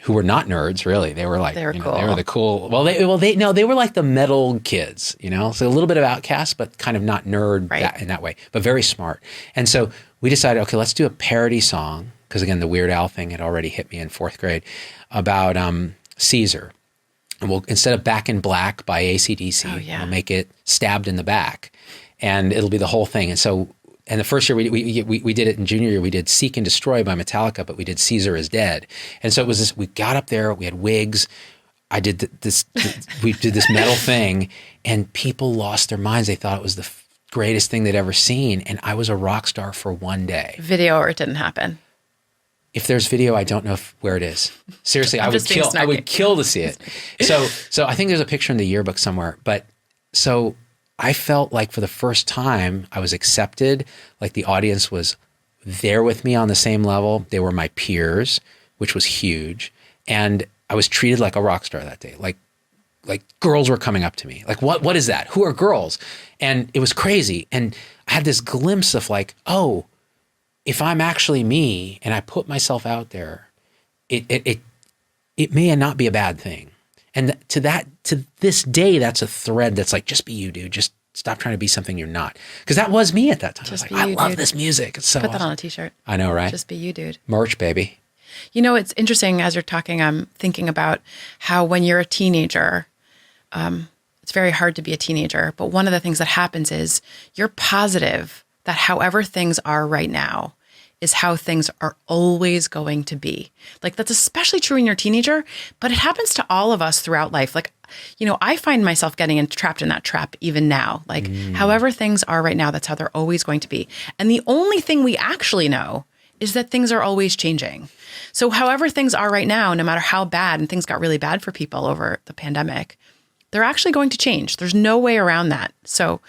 who were not nerds, really. They were like, cool. They were the cool. They were like the metal kids, So a little bit of outcast, but kind of not nerd in that way, but very smart. And so we decided, okay, let's do a parody song because again, the Weird Al thing had already hit me in 4th grade about Caesar. And we'll, instead of Back in Black by AC/DC, we'll make it Stabbed in the Back, and it'll be the whole thing. And so. And the first year we did it in junior year, we did Seek and Destroy by Metallica, but we did Caesar is Dead. And so it was this, we got up there, we had wigs. I did we did this metal thing, and people lost their minds. They thought it was the greatest thing they'd ever seen. And I was a rock star for one day. Video or it didn't happen? If there's video, I don't know where it is. Seriously, I would kill to see it. So I think there's a picture in the yearbook somewhere. But so I felt like for the first time I was accepted, like the audience was there with me on the same level. They were my peers, which was huge. And I was treated like a rock star that day. Like girls were coming up to me. Like, what is that? Who are girls? And it was crazy. And I had this glimpse of like, oh, if I'm actually me and I put myself out there, it may not be a bad thing. And to this day, that's a thread that's like, just be you, dude. Just stop trying to be something you're not. Because that was me at that time. Just I was like, be you, I love dude. this music. It's so Put that awesome. on a t-shirt. I know, right? Just be you, dude. Merch, baby. You know, it's interesting as you're talking, I'm thinking about how when you're a teenager, it's very hard to be a teenager. But one of the things that happens is you're positive that however things are right now is how things are always going to be. Like that's especially true when you're a teenager, but it happens to all of us throughout life. Like, you know, I find myself getting trapped in that trap even now. Like however things are right now, that's how they're always going to be. And the only thing we actually know is that things are always changing. So however things are right now, no matter how bad, and things got really bad for people over the pandemic, they're actually going to change. There's no way around that. So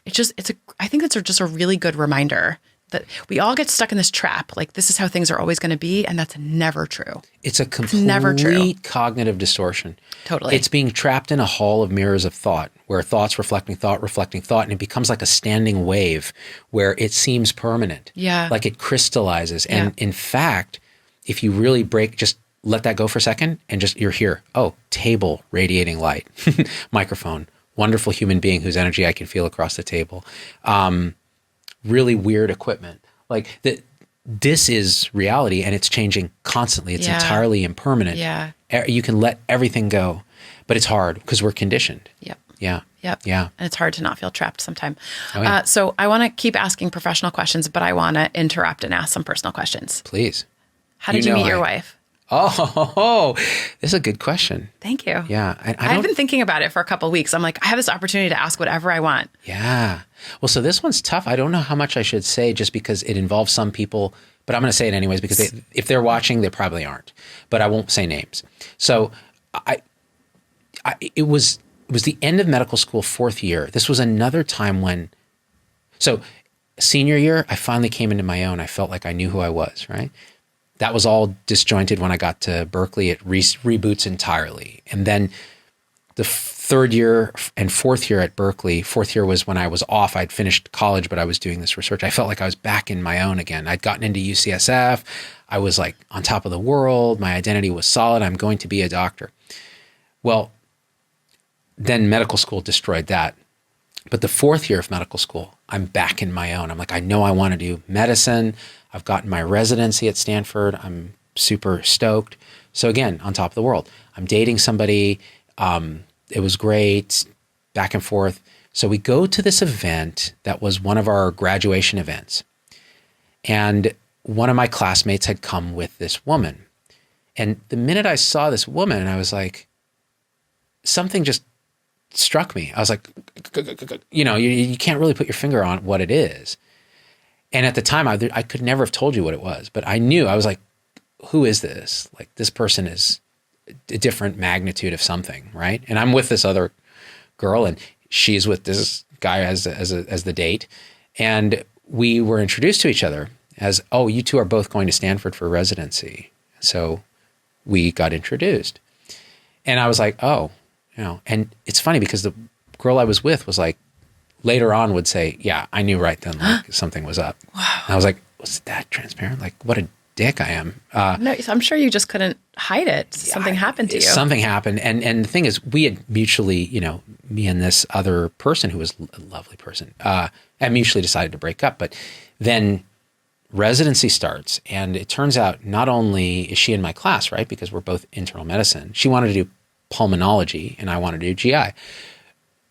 I think it's just a really good reminder that we all get stuck in this trap. Like this is how things are always going to be. And that's never true. It's a complete cognitive distortion. Totally. It's being trapped in a hall of mirrors of thought, where thoughts reflecting thought, and it becomes like a standing wave where it seems permanent. Yeah. Like it crystallizes. And in fact, if you really just let that go for a second and you're here. Oh, table radiating light, microphone, wonderful human being whose energy I can feel across the table. Really weird equipment. Like this is reality and it's changing constantly. It's entirely impermanent. Yeah. You can let everything go, but it's hard because we're conditioned. Yep. Yeah. Yep. Yeah. And it's hard to not feel trapped sometime. Oh, yeah. So I want to keep asking professional questions, but I want to interrupt and ask some personal questions. Please. How did you meet your wife? Oh, this is a good question. Thank you. Yeah. I've been thinking about it for a couple of weeks. I'm like, I have this opportunity to ask whatever I want. Yeah. Well, so this one's tough. I don't know how much I should say just because it involves some people, but I'm going to say it anyways because if they're watching, they probably aren't. But I won't say names. So it was the end of medical school, 4th year. This was another time so senior year, I finally came into my own. I felt like I knew who I was, right? That was all disjointed when I got to Berkeley. It reboots entirely. And then the 3rd year and 4th year at Berkeley, 4th year was when I was off. I'd finished college, but I was doing this research. I felt like I was back in my own again. I'd gotten into UCSF. I was like on top of the world. My identity was solid. I'm going to be a doctor. Well, then medical school destroyed that. But the 4th year of medical school, I'm back in my own. I'm like, I know I want to do medicine. I've gotten my residency at Stanford. I'm super stoked. So again, on top of the world. I'm dating somebody. It was great, back and forth. So we go to this event that was one of our graduation events. And one of my classmates had come with this woman. And the minute I saw this woman, I was like, something just struck me. I was like, you can't really put your finger on what it is. And at the time, I could never have told you what it was, but I knew. I was like, who is this? Like, this person is a different magnitude of something, right? And I'm with this other girl, and she's with this guy as the date. And we were introduced to each other as, oh, you two are both going to Stanford for residency. So we got introduced. And I was like, oh, and it's funny because the girl I was with was like, later on would say, yeah, I knew right then like something was up. Wow. And I was like, was it that transparent? Like, what a dick I am. No, I'm sure you just couldn't hide it. Something happened to you. Something happened. And the thing is, we had mutually, me and this other person who was a lovely person, had mutually decided to break up. But then residency starts, and it turns out not only is she in my class, right, because we're both internal medicine, she wanted to do pulmonology and I wanted to do GI.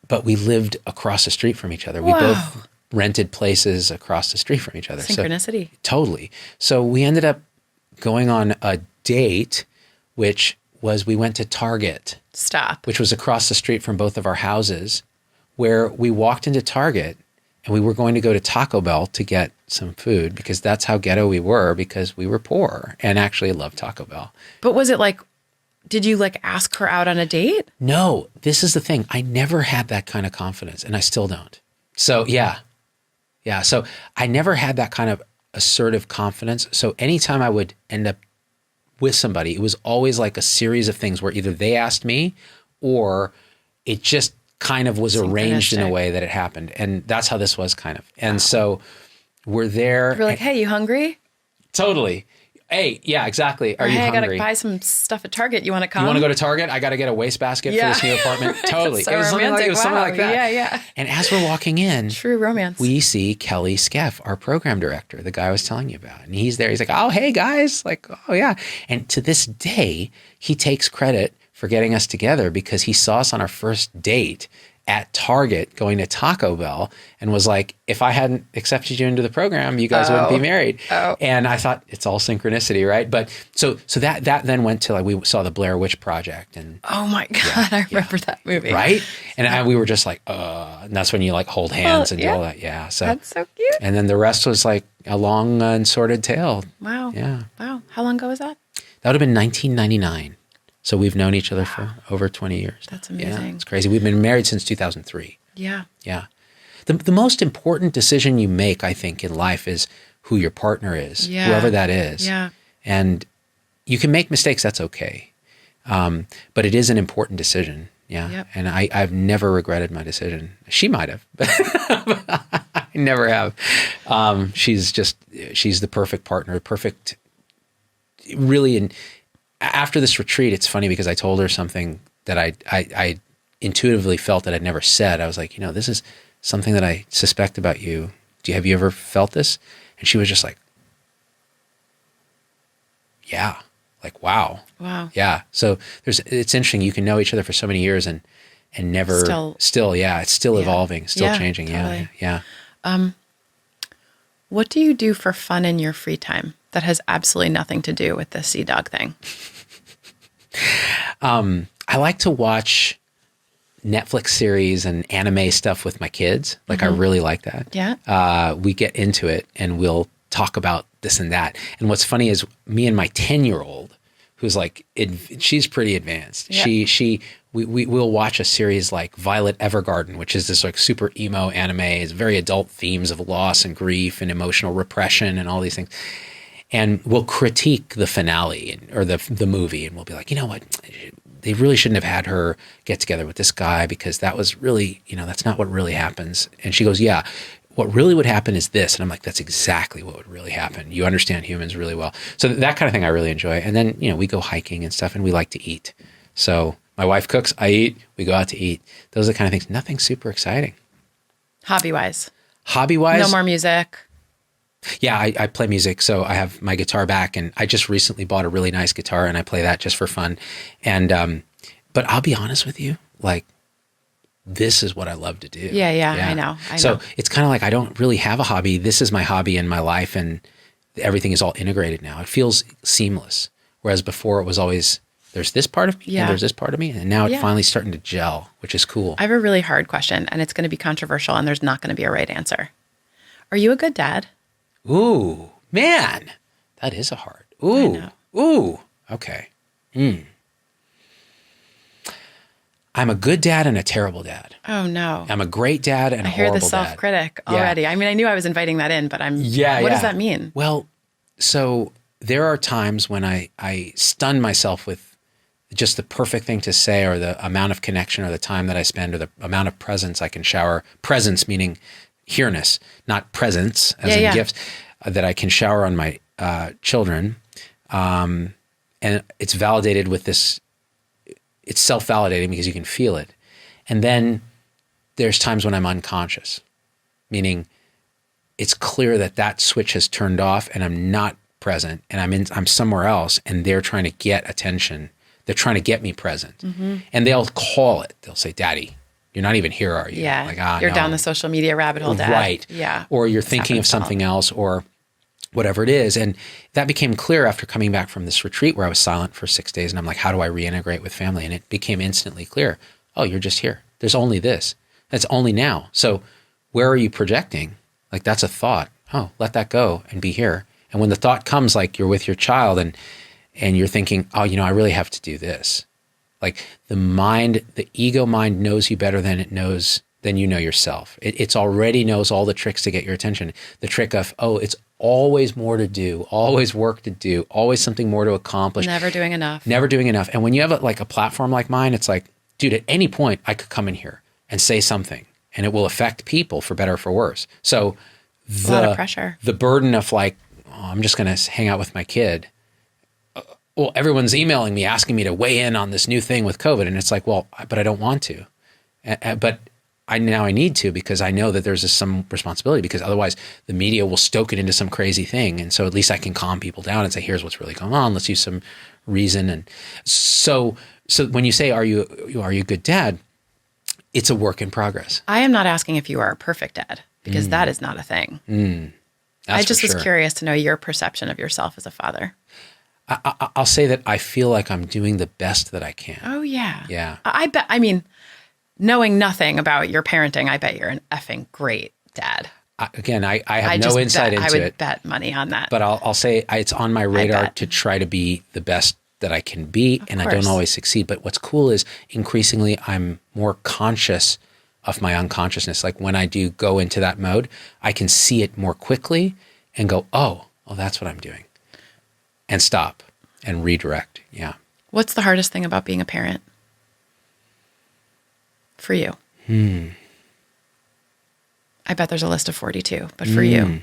But we lived across the street from each other. We both rented places across the street from each other. Synchronicity. So, totally. So we ended up going on a date, which was we went to Target. Stop. Which was across the street from both of our houses, where we walked into Target and we were going to go to Taco Bell to get some food because that's how ghetto we were, because we were poor and actually loved Taco Bell. But was it like, did you like ask her out on a date? No, this is the thing. I never had that kind of confidence, and I still don't. So yeah. So I never had that kind of assertive confidence. So anytime I would end up with somebody, it was always like a series of things where either they asked me or it just kind of was arranged in a way that it happened. And that's how this was kind of. And so we're there. We're like, hey, you hungry? Totally. Hey, yeah, exactly. Are you hungry? I got to buy some stuff at Target. You want to come? You want to go to Target? I got to get a wastebasket for this new apartment. Totally. So it was something like that. Yeah. And as we're walking in, true romance, we see Kelly Skeff, our program director, the guy I was telling you about. And he's there. He's like, oh, hey, guys. Like, oh, yeah. And to this day, he takes credit for getting us together because he saw us on our first date at Target going to Taco Bell and was like, if I hadn't accepted you into the program, you guys wouldn't be married. And I thought it's all synchronicity, right? But so that then went to, like, we saw the Blair Witch Project. And oh my God, I remember that movie. Right? And we were just like, and that's when you like hold hands and do all that. Yeah. So that's so cute. And then the rest was like a long and sordid tale. Wow. Yeah. Wow. How long ago was that? That would have been 1999. So we've known each other for over 20 years. That's amazing. Yeah, it's crazy. We've been married since 2003. Yeah. Yeah. The most important decision you make, I think, in life is who your partner is, whoever that is. Yeah. And you can make mistakes. That's okay. But it is an important decision. Yeah. Yep. And I've never regretted my decision. She might have, but I never have. She's the perfect partner, perfect, really. After this retreat, it's funny because I told her something that I intuitively felt that I'd never said. I was like, this is something that I suspect about you. Have you ever felt this? And she was just like, yeah, like, wow. Wow. Yeah. So it's interesting. You can know each other for so many years and never still, yeah, it's still evolving, still changing. Totally. Yeah. What do you do for fun in your free time that has absolutely nothing to do with the Sea Dog thing? I like to watch Netflix series and anime stuff with my kids. Like, I really like that. Yeah. We get into it and we'll talk about this and that. And what's funny is me and my 10-year-old, who's like, she's pretty advanced. Yeah. We'll watch a series like Violet Evergarden, which is this like super emo anime. It's very adult themes of loss and grief and emotional repression and all these things. And we'll critique the finale or the movie, and we'll be like, you know what? They really shouldn't have had her get together with this guy because that was really, that's not what really happens. And she goes, yeah, what really would happen is this. And I'm like, that's exactly what would really happen. You understand humans really well. So that kind of thing I really enjoy. And then, we go hiking and stuff, and we like to eat. So my wife cooks, I eat, we go out to eat. Those are the kind of things. Nothing super exciting. Hobby-wise? Hobby-wise? No more music? Yeah, I play music. So I have my guitar back, and I just recently bought a really nice guitar, and I play that just for fun. And, but I'll be honest with you, like, this is what I love to do. Yeah. I know. So it's kind of like, I don't really have a hobby. This is my hobby in my life, and everything is all integrated now. It feels seamless. Whereas before it was always, there's this part of me and there's this part of me. And now it's finally starting to gel, which is cool. I have a really hard question, and it's going to be controversial, and there's not going to be a right answer. Are you a good dad? Ooh, man, that is a hard. Ooh, okay. I'm a good dad and a terrible dad. Oh no. I'm a great dad and a horrible dad. I hear the self-critic already. I mean, I knew I was inviting that in, but what does that mean? Well, so there are times when I stun myself with just the perfect thing to say, or the amount of connection, or the time that I spend, or the amount of presence I can shower. Presence meaning here-ness, not presents as in gifts, that I can shower on my children. And it's validated with this, it's self-validating because you can feel it. And then there's times when I'm unconscious, meaning it's clear that switch has turned off and I'm not present, and I'm somewhere else, and they're trying to get attention. They're trying to get me present. And they'll call it. They'll say, Daddy, you're not even here, are you? Yeah. Like, you're down the social media rabbit hole, Dad. Right. Yeah. Or you're thinking of something else, or whatever it is. And that became clear after coming back from this retreat where I was silent for 6 days. And I'm like, how do I reintegrate with family? And it became instantly clear. Oh, you're just here. There's only this. That's only now. So where are you projecting? Like, that's a thought. Oh, let that go and be here. And when the thought comes, like you're with your child and you're thinking, oh, I really have to do this. Like the ego mind knows you better than you know yourself. It's already knows all the tricks to get your attention. The trick of, oh, it's always more to do, always work to do, always something more to accomplish. Never doing enough. Never doing enough. And when you have a platform like mine, it's like, dude, at any point I could come in here and say something and it will affect people for better or for worse. So a lot of pressure. The burden of like, oh, I'm just going to hang out with my kid. Well, everyone's emailing me, asking me to weigh in on this new thing with COVID. And it's like, well, but I don't want to. But I need to, because I know that there's some responsibility, because otherwise the media will stoke it into some crazy thing. And so at least I can calm people down and say, here's what's really going on. Let's use some reason. And so when you say, are you a good dad? It's a work in progress. I am not asking if you are a perfect dad, because that is not a thing. I just was curious to know your perception of yourself as a father. I'll say that I feel like I'm doing the best that I can. Oh, yeah. Yeah. I bet, knowing nothing about your parenting, I bet you're an effing great dad. I have no insight into it. I would bet money on that. But I'll say it's on my radar to try to be the best that I can be, and I don't always succeed. But what's cool is increasingly I'm more conscious of my unconsciousness. Like when I do go into that mode, I can see it more quickly and go, oh, that's what I'm doing. And stop and redirect. Yeah. What's the hardest thing about being a parent for you? I bet there's a list of 42, but for you.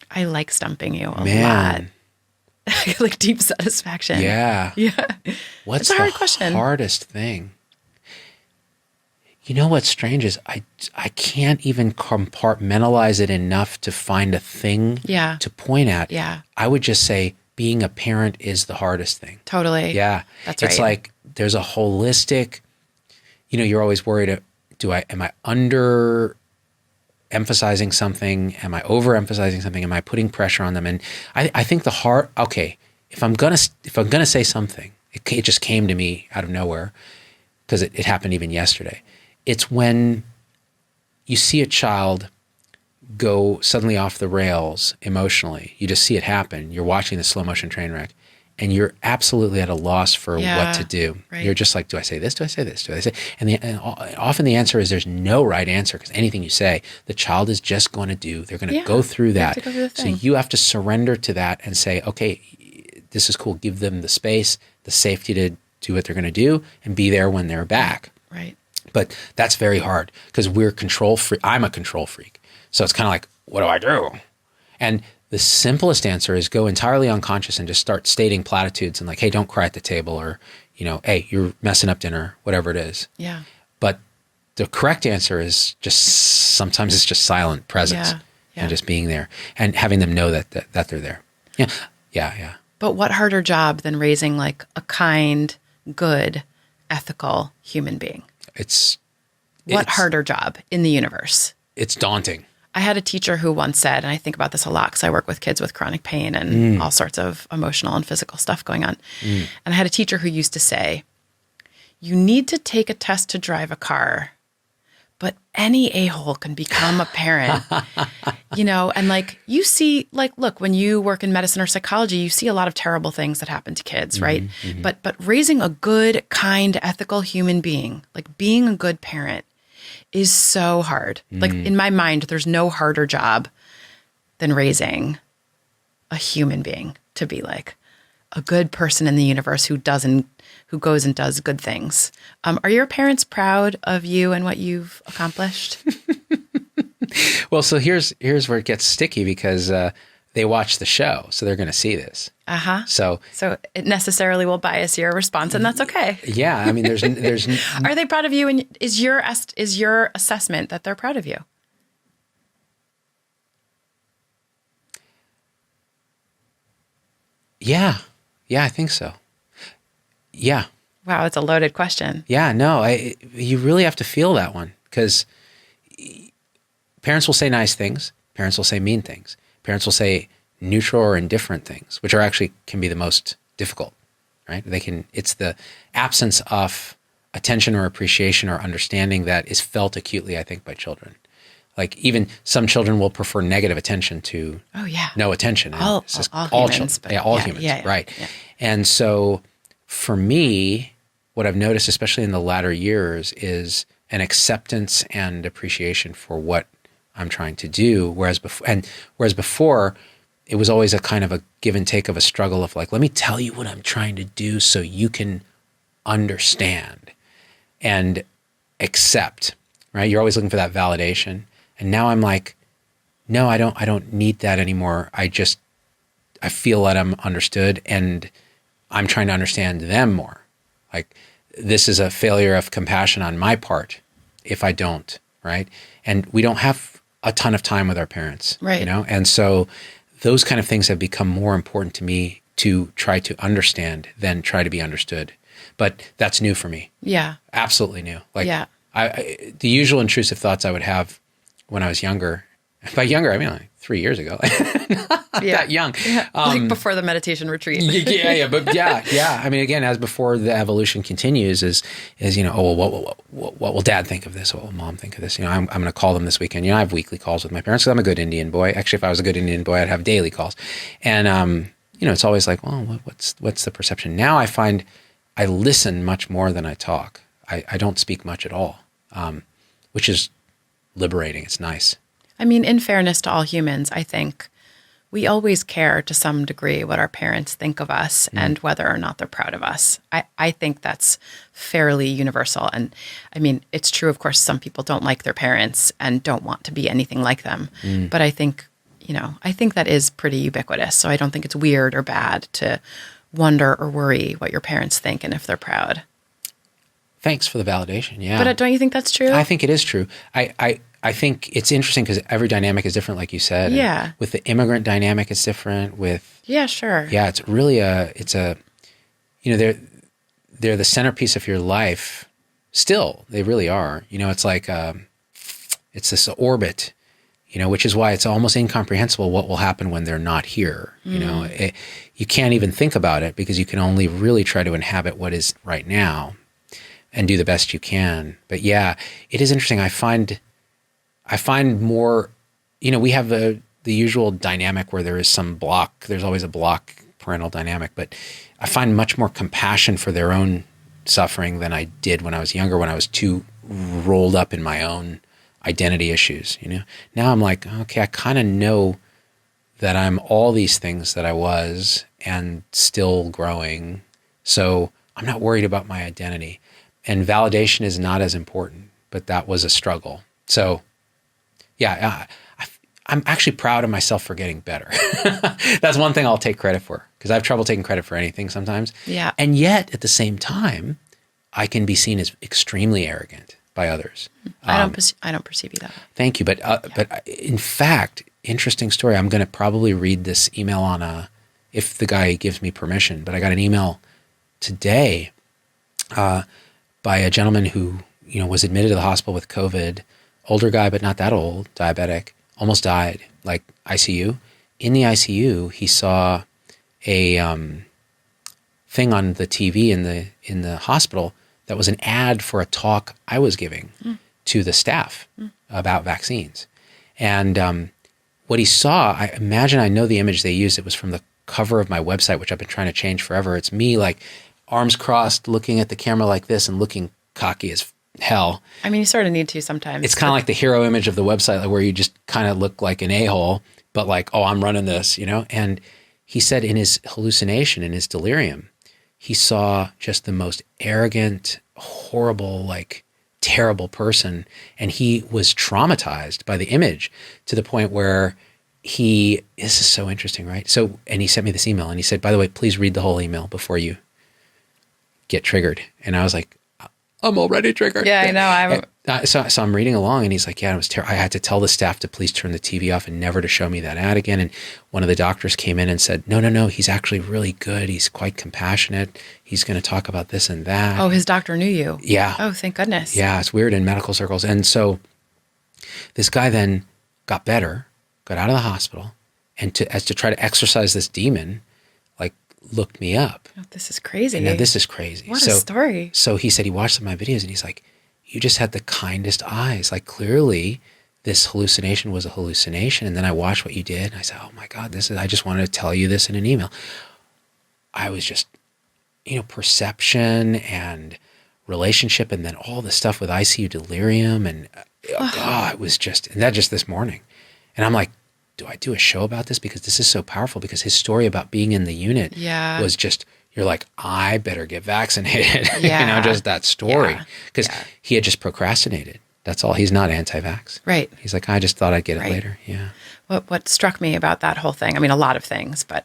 I like stumping you a lot. I get like deep satisfaction. Yeah. Yeah. What's a hard question. Hardest thing? You know what's strange is I can't even compartmentalize it enough to find a thing to point at. Yeah. I would just say being a parent is the hardest thing. Totally. Yeah. That's right. It's like there's a holistic, you're always worried, am I under emphasizing something? Am I overemphasizing something? Am I putting pressure on them? And I think if I'm gonna say something, it just came to me out of nowhere because it happened even yesterday. It's when you see a child go suddenly off the rails emotionally. You just see it happen. You're watching the slow motion train wreck and you're absolutely at a loss for what to do. Right. You're just like, do I say this? Do I say this? Do I say? And often the answer is there's no right answer, because anything you say, the child is just going to do. They're going to go through that. So you have to surrender to that and say, okay, this is cool. Give them the space, the safety to do what they're going to do and be there when they're back. Right. But that's very hard because we're control freak. I'm a control freak. So it's kind of like, what do I do? And the simplest answer is go entirely unconscious and just start stating platitudes and like, hey, don't cry at the table, or, hey, you're messing up dinner, whatever it is. Yeah. But the correct answer is sometimes it's just silent presence and just being there and having them know that they're there. Yeah. Yeah. But what harder job than raising like a kind, good, ethical human being? What harder job in the universe? It's daunting. I had a teacher who once said, and I think about this a lot because I work with kids with chronic pain and all sorts of emotional and physical stuff going on. And I had a teacher who used to say, you need to take a test to drive a car, but any a-hole can become a parent, and like you see, like, look, when you work in medicine or psychology, you see a lot of terrible things that happen to kids, right? Mm-hmm. But raising a good, kind, ethical human being, like being a good parent, is so hard. Like in my mind, there's no harder job than raising a human being to be like a good person in the universe who goes and does good things. Are your parents proud of you and what you've accomplished? Well, so here's where it gets sticky because they watch the show, so they're going to see this. So it necessarily will bias your response, and that's okay. Yeah, I mean, there's. Are they proud of you? And is your assessment that they're proud of you? Yeah, I think so. Yeah, Wow, it's a loaded question. Yeah, no, you really have to feel that one, because parents will say nice things. Parents will say mean things. Parents will say neutral or indifferent things, which are actually can be the most difficult, right? It's the absence of attention or appreciation or understanding that is felt acutely, I think, by children. Like even some children will prefer negative attention to no attention. All humans. Humans, right. Yeah. And so for me, what I've noticed, especially in the latter years, is an acceptance and appreciation for what I'm trying to do. Whereas before, it was always a kind of a give and take of a struggle of like, let me tell you what I'm trying to do so you can understand and accept, right? You're always looking for that validation. And now I'm like, no, I don't need that anymore. I feel that I'm understood, and I'm trying to understand them more. Like, this is a failure of compassion on my part if I don't, right? And we don't have a ton of time with our parents, right? You know? And so those kind of things have become more important to me to try to understand than try to be understood. But that's new for me. Yeah. Absolutely new. Like, the usual intrusive thoughts I would have when I was younger. By younger, I mean like 3 years ago. Not that young. Yeah. Like before the meditation retreat. But I mean, again, as before the evolution continues is, you know, oh, well, what will dad think of this? What will mom think of this? You know, I'm going to call them this weekend. You know, I have weekly calls with my parents because I'm a good Indian boy. Actually, if I was a good Indian boy, I'd have daily calls. And, you know, it's always like, well, what's the perception? Now I find I listen much more than I talk. I don't speak much at all, which is liberating. It's nice. I mean, in fairness to all humans, I think we always care to some degree what our parents think of us and whether or not they're proud of us. I think that's fairly universal. And I mean, it's true, of course, some people don't like their parents and don't want to be anything like them. But I think, you know, I think that is pretty ubiquitous. So I don't think it's weird or bad to wonder or worry what your parents think and if they're proud. Thanks for the validation. Yeah. But don't you think that's true? I think it is true. I think it's interesting because every dynamic is different, like you said. Yeah. And with the immigrant dynamic, it's different. It's really you know, they're the centerpiece of your life. Still, they really are. You know, it's like it's this orbit, you know, which is why it's almost incomprehensible what will happen when they're not here. You know, you can't even think about it because you can only really try to inhabit what is right now and do the best you can. But yeah, it is interesting. I find more, you know, we have the usual dynamic where there is some block. There's always a block parental dynamic, but I find much more compassion for their own suffering than I did when I was younger, when I was too rolled up in my own identity issues, you know. Now I'm like, okay, I kind of know that I'm all these things that I was and still growing. So I'm not worried about my identity. And validation is not as important, but that was a struggle. So yeah, I'm actually proud of myself for getting better. That's one thing I'll take credit for, because I have trouble taking credit for anything sometimes. Yeah. And yet at the same time, I can be seen as extremely arrogant by others. I don't perceive you that way. Thank you. But in fact, interesting story. I'm going to probably read this email on if the guy gives me permission, but I got an email today by a gentleman who, you know, was admitted to the hospital with COVID. Older guy, but not that old, diabetic, almost died, like ICU. In the ICU, he saw a thing on the TV in the hospital that was an ad for a talk I was giving to the staff about vaccines. And what he saw, I know the image they used. It was from the cover of my website, which I've been trying to change forever. It's me like arms crossed, looking at the camera like this and looking cocky as hell. I mean, you sort of need to sometimes. It's kind of like the hero image of the website, like where you just kind of look like an a-hole, but like, oh, I'm running this, you know? And he said in his hallucination, in his delirium, he saw just the most arrogant, horrible, like terrible person. And he was traumatized by the image to the point where this is so interesting, right? So, and he sent me this email and he said, by the way, please read the whole email before you get triggered. And I was like, I'm already triggered. Yeah, I know. So I'm reading along and he's like, yeah, it was terrible. I had to tell the staff to please turn the TV off and never to show me that ad again. And one of the doctors came in and said, no, he's actually really good. He's quite compassionate. He's going to talk about this and that. Oh, his doctor knew you. Yeah. Oh, thank goodness. Yeah. It's weird in medical circles. And so this guy then got better, got out of the hospital, and to try to exorcise this demon, like looked me up. Oh, this is crazy. And now this is crazy. What a story. So he said he watched some of my videos and he's like, you just had the kindest eyes. Like clearly this hallucination was a hallucination. And then I watched what you did. And I said, oh my God, I just wanted to tell you this in an email. I was just, perception and relationship. And then all the stuff with ICU delirium. And it was just this morning. And I'm like, do I do a show about this? Because this is so powerful, because his story about being in the unit was just, you're like, I better get vaccinated. Just that story. Because he had just procrastinated. That's all. He's not anti-vax. Right. He's like, I just thought I'd get it later. Yeah. What struck me about that whole thing, I mean, a lot of things, but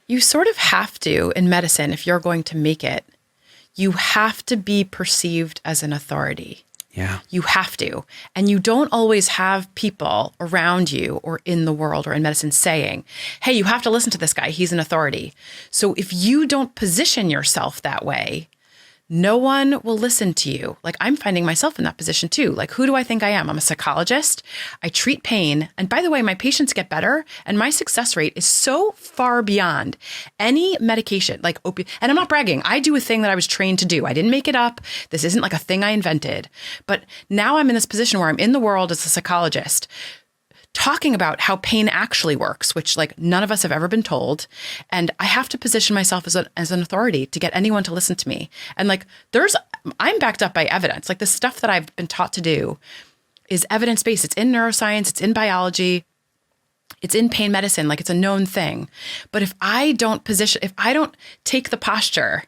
you sort of have to, in medicine, if you're going to make it, you have to be perceived as an authority. Yeah. You have to. And you don't always have people around you or in the world or in medicine saying, hey, you have to listen to this guy. He's an authority. So if you don't position yourself that way, no one will listen to you. Like, I'm finding myself in that position too. Like, who do I think I am? I'm a psychologist. I treat pain. And by the way, my patients get better. And my success rate is so far beyond any medication, like opiate. And I'm not bragging. I do a thing that I was trained to do. I didn't make it up. This isn't like a thing I invented. But now I'm in this position where I'm in the world as a psychologist, talking about how pain actually works, which like none of us have ever been told. And I have to position myself as an authority to get anyone to listen to me. And like, I'm backed up by evidence. Like the stuff that I've been taught to do is evidence-based. It's in neuroscience, it's in biology, it's in pain medicine, like it's a known thing. But if I don't take the posture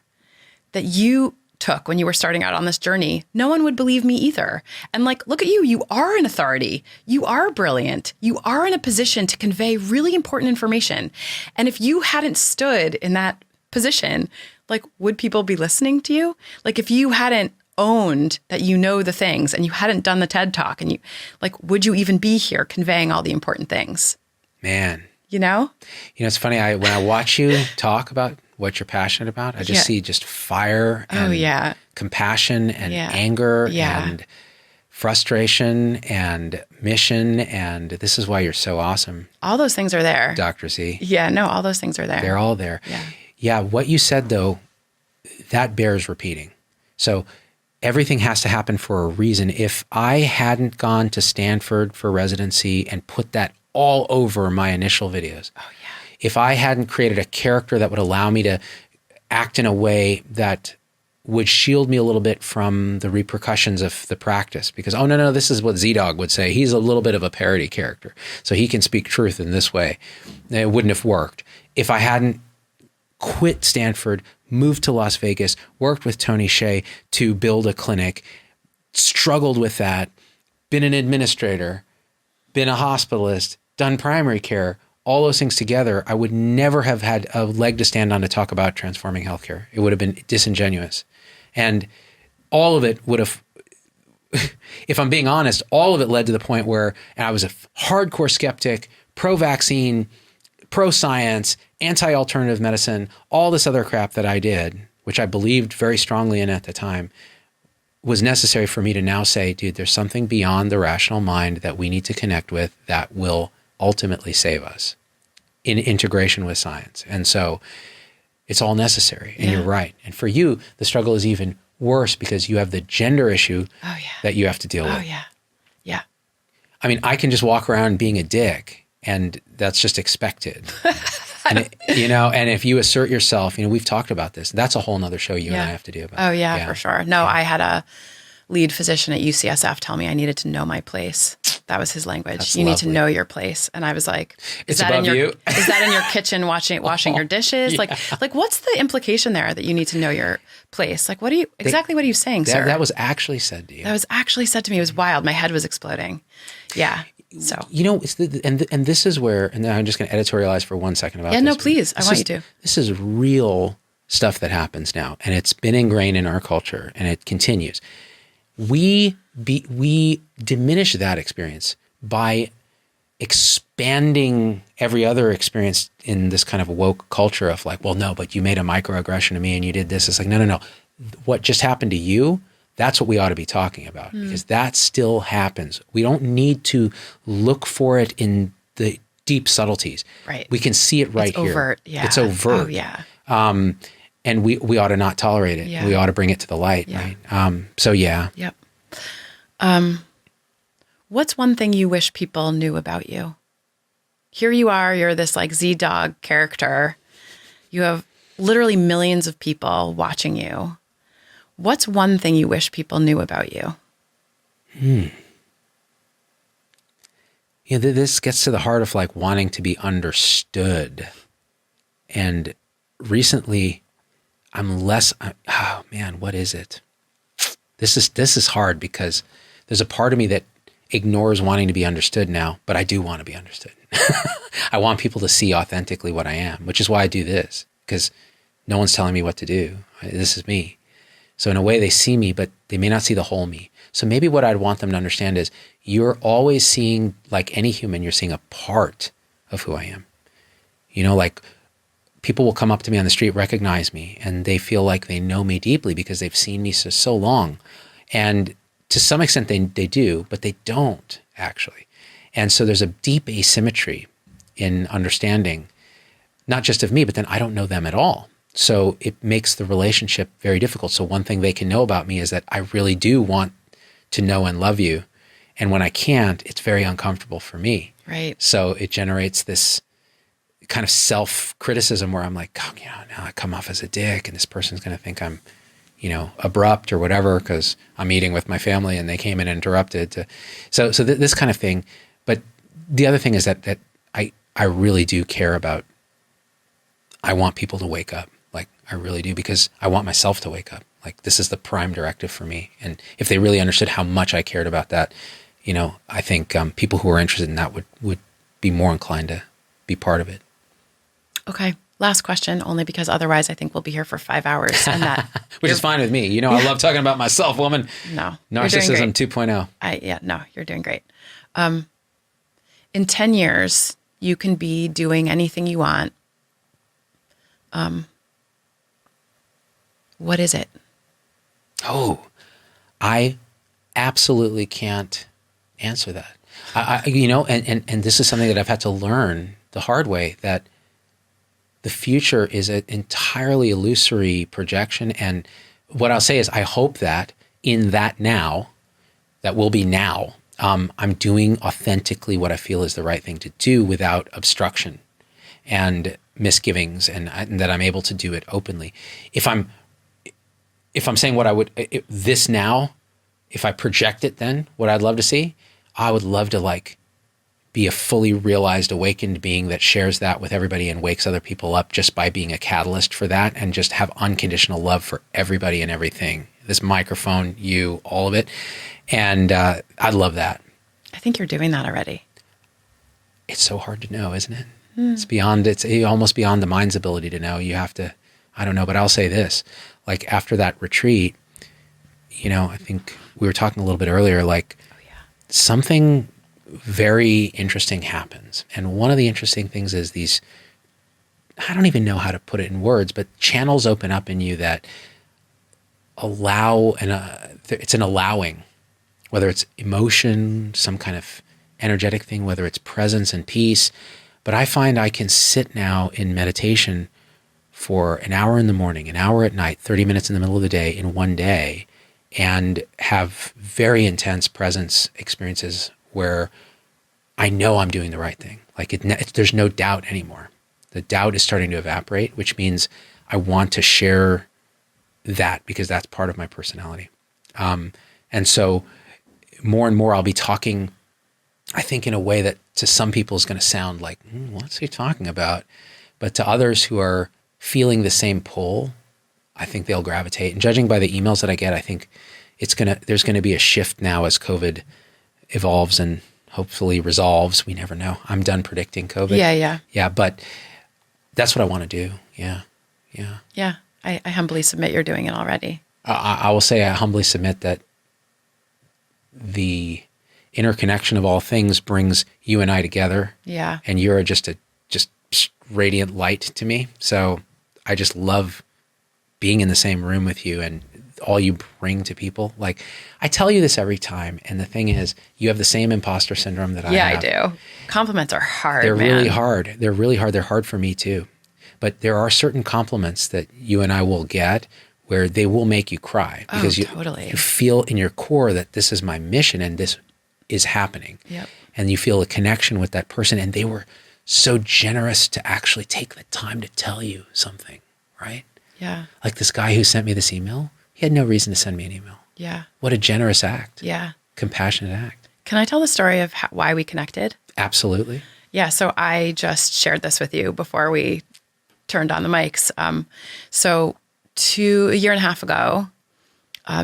that you took when you were starting out on this journey, no one would believe me either. And like, look at you. You are an authority. You are brilliant. You are in a position to convey really important information. And if you hadn't stood in that position, like, would people be listening to you? Like, if you hadn't owned that you know the things and you hadn't done the TED Talk, and would you even be here conveying all the important things? Man. It's funny. When I watch you talk about what you're passionate about, I just see just fire and compassion and anger and frustration and mission. And this is why you're so awesome. All those things are there. Dr. Z. Yeah, no, all those things are there. They're all there. Yeah. What you said though, that bears repeating. So everything has to happen for a reason. If I hadn't gone to Stanford for residency and put that all over my initial videos, if I hadn't created a character that would allow me to act in a way that would shield me a little bit from the repercussions of the practice, because, oh, no, this is what Z-Dog would say. He's a little bit of a parody character, so he can speak truth in this way. It wouldn't have worked. If I hadn't quit Stanford, moved to Las Vegas, worked with Tony Hsieh to build a clinic, struggled with that, been an administrator, been a hospitalist, done primary care, all those things together, I would never have had a leg to stand on to talk about transforming healthcare. It would have been disingenuous. And all of it would have, if I'm being honest, all of it led to the point where I was a hardcore skeptic, pro-vaccine, pro-science, anti-alternative medicine, all this other crap that I did, which I believed very strongly in at the time, was necessary for me to now say, dude, there's something beyond the rational mind that we need to connect with that will ultimately save us in integration with science. And so it's all necessary. And you're right. And for you, the struggle is even worse because you have the gender issue that you have to deal with. Oh, yeah. Yeah. I mean, I can just walk around being a dick and that's just expected. And if you assert yourself, we've talked about this. That's a whole nother show you and I have to do about. Oh, yeah, for sure. No, I had a lead physician at UCSF tell me I needed to know my place. That was his language. That's you lovely. need to know your place. And I was like, is that in your kitchen washing your dishes? Yeah. Like what's the implication there that you need to know your place? Like, what are you saying, sir? That was actually said to you. That was actually said to me. It was wild. My head was exploding. Yeah. So, and this is where, and then I'm just going to editorialize for 1 second about this. Yeah, no, please. I want you to. This is real stuff that happens now. And it's been ingrained in our culture and it continues. We we diminish that experience by expanding every other experience in this kind of woke culture of like, well, no, but you made a microaggression to me and you did this. It's like, no. What just happened to you, that's what we ought to be talking about, because that still happens. We don't need to look for it in the deep subtleties. Right. We can see it right it's here. Overt. Yeah. It's overt. Oh, yeah. And we ought to not tolerate it. Yeah. We ought to bring it to the light. Yeah. Right. So yeah. Yep. What's one thing you wish people knew about you? Here you are, you're this like Z-Dog character. You have literally millions of people watching you. What's one thing you wish people knew about you? This gets to the heart of like wanting to be understood. And recently I'm less, oh man, what is it? This is hard because there's a part of me that ignores wanting to be understood now, but I do want to be understood. I want people to see authentically what I am, which is why I do this, because no one's telling me what to do. This is me. So in a way they see me, but they may not see the whole me. So maybe what I'd want them to understand is you're always seeing, like any human, you're seeing a part of who I am. Like people will come up to me on the street, recognize me, and they feel like they know me deeply because they've seen me so long. And to some extent they do, but they don't actually. And so there's a deep asymmetry in understanding, not just of me, but then I don't know them at all. So it makes the relationship very difficult. So one thing they can know about me is that I really do want to know and love you. And when I can't, it's very uncomfortable for me. Right. So it generates this kind of self-criticism where I'm like, oh, now I come off as a dick and this person's going to think I'm, abrupt or whatever because I'm eating with my family and they came in and interrupted. So this kind of thing. But the other thing is that I really do care about, I want people to wake up. Like I really do, because I want myself to wake up. Like this is the prime directive for me. And if they really understood how much I cared about that, I think people who are interested in that would be more inclined to be part of it. Okay. Last question, only because otherwise I think we'll be here for 5 hours. And that which is fine with me. I love talking about myself, woman. No. Narcissism 2.0. No, you're doing great. In 10 years, you can be doing anything you want. What is it? Oh, I absolutely can't answer that. And this is something that I've had to learn the hard way, that the future is an entirely illusory projection. And what I'll say is I hope that in that now, that will be now, I'm doing authentically what I feel is the right thing to do without obstruction and misgivings, and that I'm able to do it openly. If I'm saying what I would, this now, if I project it then, what I'd love to see, I would love to be a fully realized, awakened being that shares that with everybody and wakes other people up just by being a catalyst for that, and just have unconditional love for everybody and everything. This microphone, you, all of it. And I'd love that. I think you're doing that already. It's so hard to know, isn't it? It's almost beyond the mind's ability to know. You have to, I don't know, but I'll say this, after that retreat, I think we were talking a little bit earlier, something very interesting happens. And one of the interesting things is these, I don't even know how to put it in words, but channels open up in you that allow, and it's an allowing, whether it's emotion, some kind of energetic thing, whether it's presence and peace. But I find I can sit now in meditation for an hour in the morning, an hour at night, 30 minutes in the middle of the day in one day, and have very intense presence experiences where I know I'm doing the right thing. There's no doubt anymore. The doubt is starting to evaporate, which means I want to share that because that's part of my personality. And so more and more I'll be talking, I think, in a way that to some people is going to sound like, what's he talking about? But to others who are feeling the same pull, I think they'll gravitate. And judging by the emails that I get, I think there's going to be a shift now as COVID evolves and hopefully resolves. We never know. I'm done predicting COVID. Yeah. But that's what I want to do. Yeah. I humbly submit you're doing it already. I will say I humbly submit that the interconnection of all things brings you and I together. Yeah. And you're just radiant light to me. So I just love being in the same room with you and all you bring to people. Like, I tell you this every time. And the thing is, you have the same imposter syndrome that I have. Yeah, I do. Compliments are hard, They're man. really hard. They're really hard. They're hard for me too. But there are certain compliments that you and I will get where they will make you cry because you feel in your core that this is my mission and this is happening. Yep. And you feel a connection with that person, and they were so generous to actually take the time to tell you something, right? Yeah. Like this guy who sent me this email, he had no reason to send me an email. Yeah. What a generous act. Yeah. Compassionate act. Can I tell the story of why we connected? Absolutely. Yeah. So I just shared this with you before we turned on the mics. So a year and a half ago,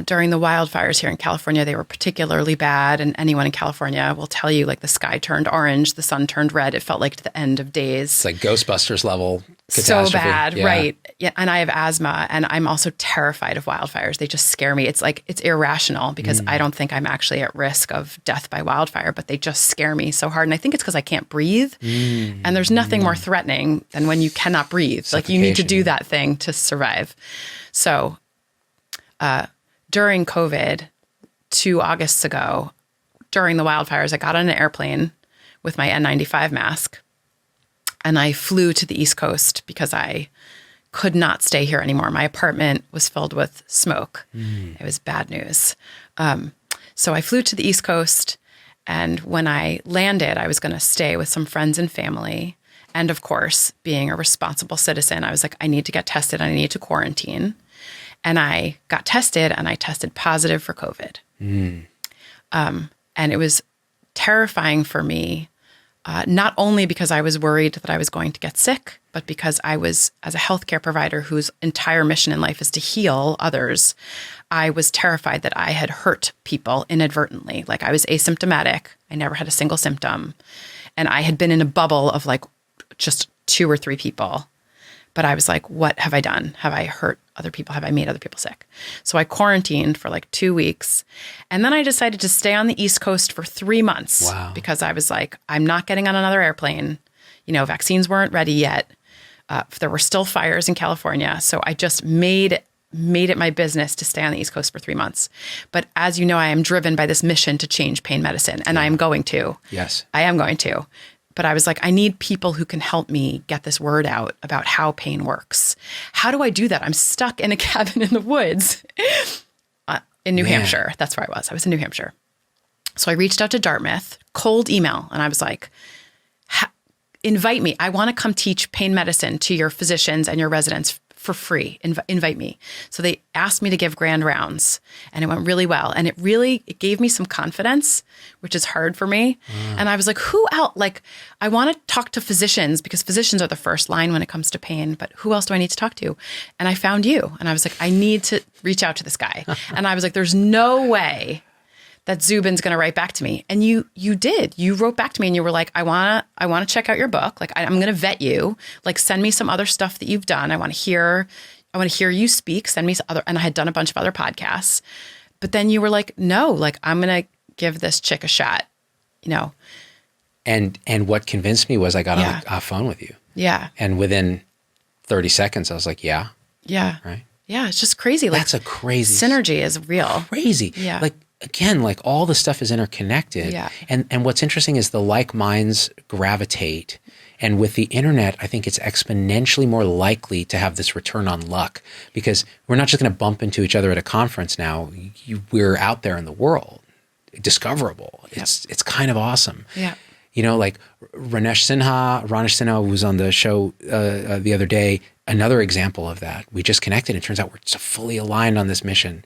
during the wildfires here in California, they were particularly bad. And anyone in California will tell you, like, the sky turned orange, the sun turned red. It felt like the end of days. It's like Ghostbusters level catastrophe. So bad, yeah. right. Yeah, and I have asthma, and I'm also terrified of wildfires. They just scare me. It's like, it's irrational because I don't think I'm actually at risk of death by wildfire, but they just scare me so hard. And I think it's because I can't breathe. And there's nothing more threatening than when you cannot breathe. Like, you need to do that thing to survive. So during COVID, 2 Augusts ago, during the wildfires, I got on an airplane with my N95 mask, and I flew to the East Coast because I could not stay here anymore. My apartment was filled with smoke. It was bad news. So I flew to the East Coast, and when I landed, I was going to stay with some friends and family. And of course, being a responsible citizen, I was like, I need to get tested and I need to quarantine. And I got tested, and I tested positive for COVID. And it was terrifying for me, not only because I was worried that I was going to get sick, but because I was, as a healthcare provider whose entire mission in life is to heal others, I was terrified that I had hurt people inadvertently. Like, I was asymptomatic. I never had a single symptom. And I had been in a bubble of like just 2 or 3 people. But I was like, what have I done? Have I hurt other people? Have I made other people sick? So I quarantined for like 2 weeks. And then I decided to stay on the East Coast for 3 months. Wow. Because I was like, I'm not getting on another airplane. You know, vaccines weren't ready yet. There were still fires in California. So I just made it my business to stay on the East Coast for 3 months. But as you know, I am driven by this mission to change pain medicine. And I am going to. Yes. I am going to. But I was like, I need people who can help me get this word out about how pain works. How do I do that? I'm stuck in a cabin in the woods in New Hampshire. That's where I was. I was in New Hampshire. So I reached out to Dartmouth, cold email. And I was like, invite me. I want to come teach pain medicine to your physicians and your residents for free. Invite me. So they asked me to give grand rounds, and it went really well. And it gave me some confidence, which is hard for me. And I was like, who else? Like, I want to talk to physicians because physicians are the first line when it comes to pain, but who else do I need to talk to? And I found you. And I was like, I need to reach out to this guy. And I was like, there's no way that Zubin's going to write back to me. And you did. You wrote back to me and you were like, I want to check out your book. Like, I'm going to vet you. Like, send me some other stuff that you've done. I want to hear you speak. Send me some other, and I had done a bunch of other podcasts. But then you were like, no, like, I'm going to give this chick a shot, you know. And what convinced me was I got on a phone with you. Yeah. And within 30 seconds, I was like, yeah. Yeah. Right. Yeah. It's just crazy. Like, that's a crazy synergy is real. Crazy. Yeah. Like, again, like, all the stuff is interconnected. Yeah. And what's interesting is the like minds gravitate. And with the internet, I think it's exponentially more likely to have this return on luck, because we're not just going to bump into each other at a conference now. We're out there in the world, discoverable. Yep. It's kind of awesome. Yeah. You know, like Ranesh Sinha, who was on the show the other day, another example of that. We just connected, and it turns out we're so fully aligned on this mission.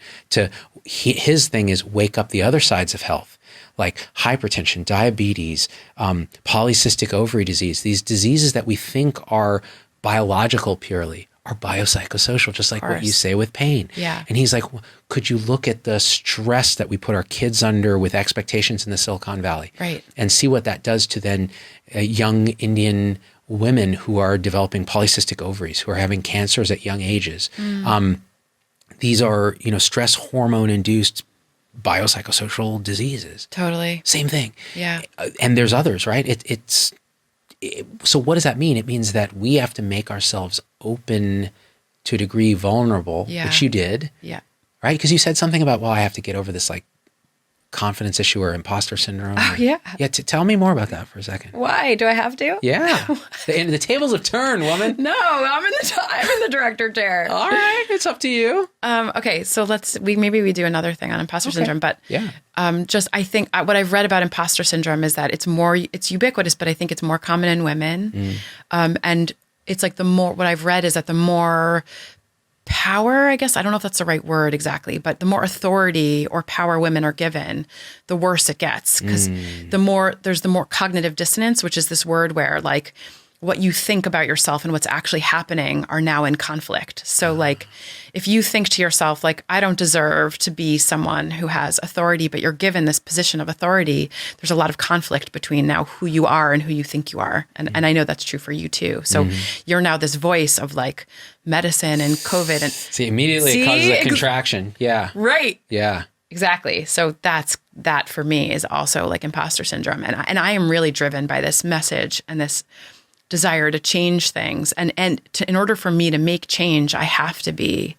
His thing is wake up the other sides of health, like hypertension, diabetes, polycystic ovary disease. These diseases that we think are biological purely are biopsychosocial, just like what you say with pain. Yeah. And he's like, could you look at the stress that we put our kids under with expectations in the Silicon Valley? Right. And see what that does to then young Indian women who are developing polycystic ovaries, who are having cancers at young ages. These are, stress hormone induced biopsychosocial diseases. Totally. Same thing. Yeah. And there's others, right? So what does that mean? It means that we have to make ourselves open to a degree, vulnerable, which you did. Yeah. Right? Because you said something about, well, I have to get over this like confidence issue or imposter syndrome. Oh, yeah. Yeah. Tell me more about that for a second. Why? Do I have to? Yeah. the tables have turned, woman. No, I'm in the director chair. All right. It's up to you. Okay. So maybe we do another thing on imposter syndrome, but yeah. I think what I've read about imposter syndrome is that it's ubiquitous, but I think it's more common in women. And it's like what I've read is that the more power, I guess, I don't know if that's the right word exactly, but the more authority or power women are given, the worse it gets. Because there's the more cognitive dissonance, which is this word where like what you think about yourself and what's actually happening are now in conflict. So like if you think to yourself, like, I don't deserve to be someone who has authority, but you're given this position of authority, there's a lot of conflict between now who you are and who you think you are. And I know that's true for you too. So you're now this voice of like medicine and COVID. And see, immediately it causes a contraction. Yeah. Right. Yeah. Exactly. So that for me is also like imposter syndrome. And I am really driven by this message and this desire to change things. And in order for me to make change, I have to be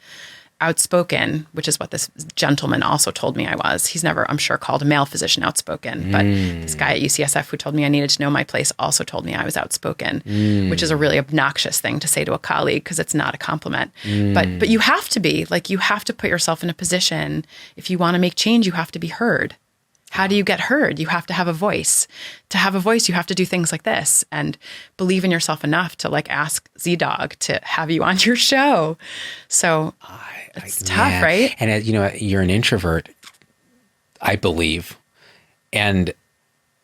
outspoken, which is what this gentleman also told me I was. He's never, I'm sure, called a male physician outspoken. But this guy at UCSF who told me I needed to know my place also told me I was outspoken, which is a really obnoxious thing to say to a colleague because it's not a compliment. But you have to be, like, you have to put yourself in a position. If you want to make change, you have to be heard. How do you get heard? You have to have a voice. To have a voice, you have to do things like this and believe in yourself enough to like ask Z-Dog to have you on your show. So it's tough, right? And you're an introvert, I believe. And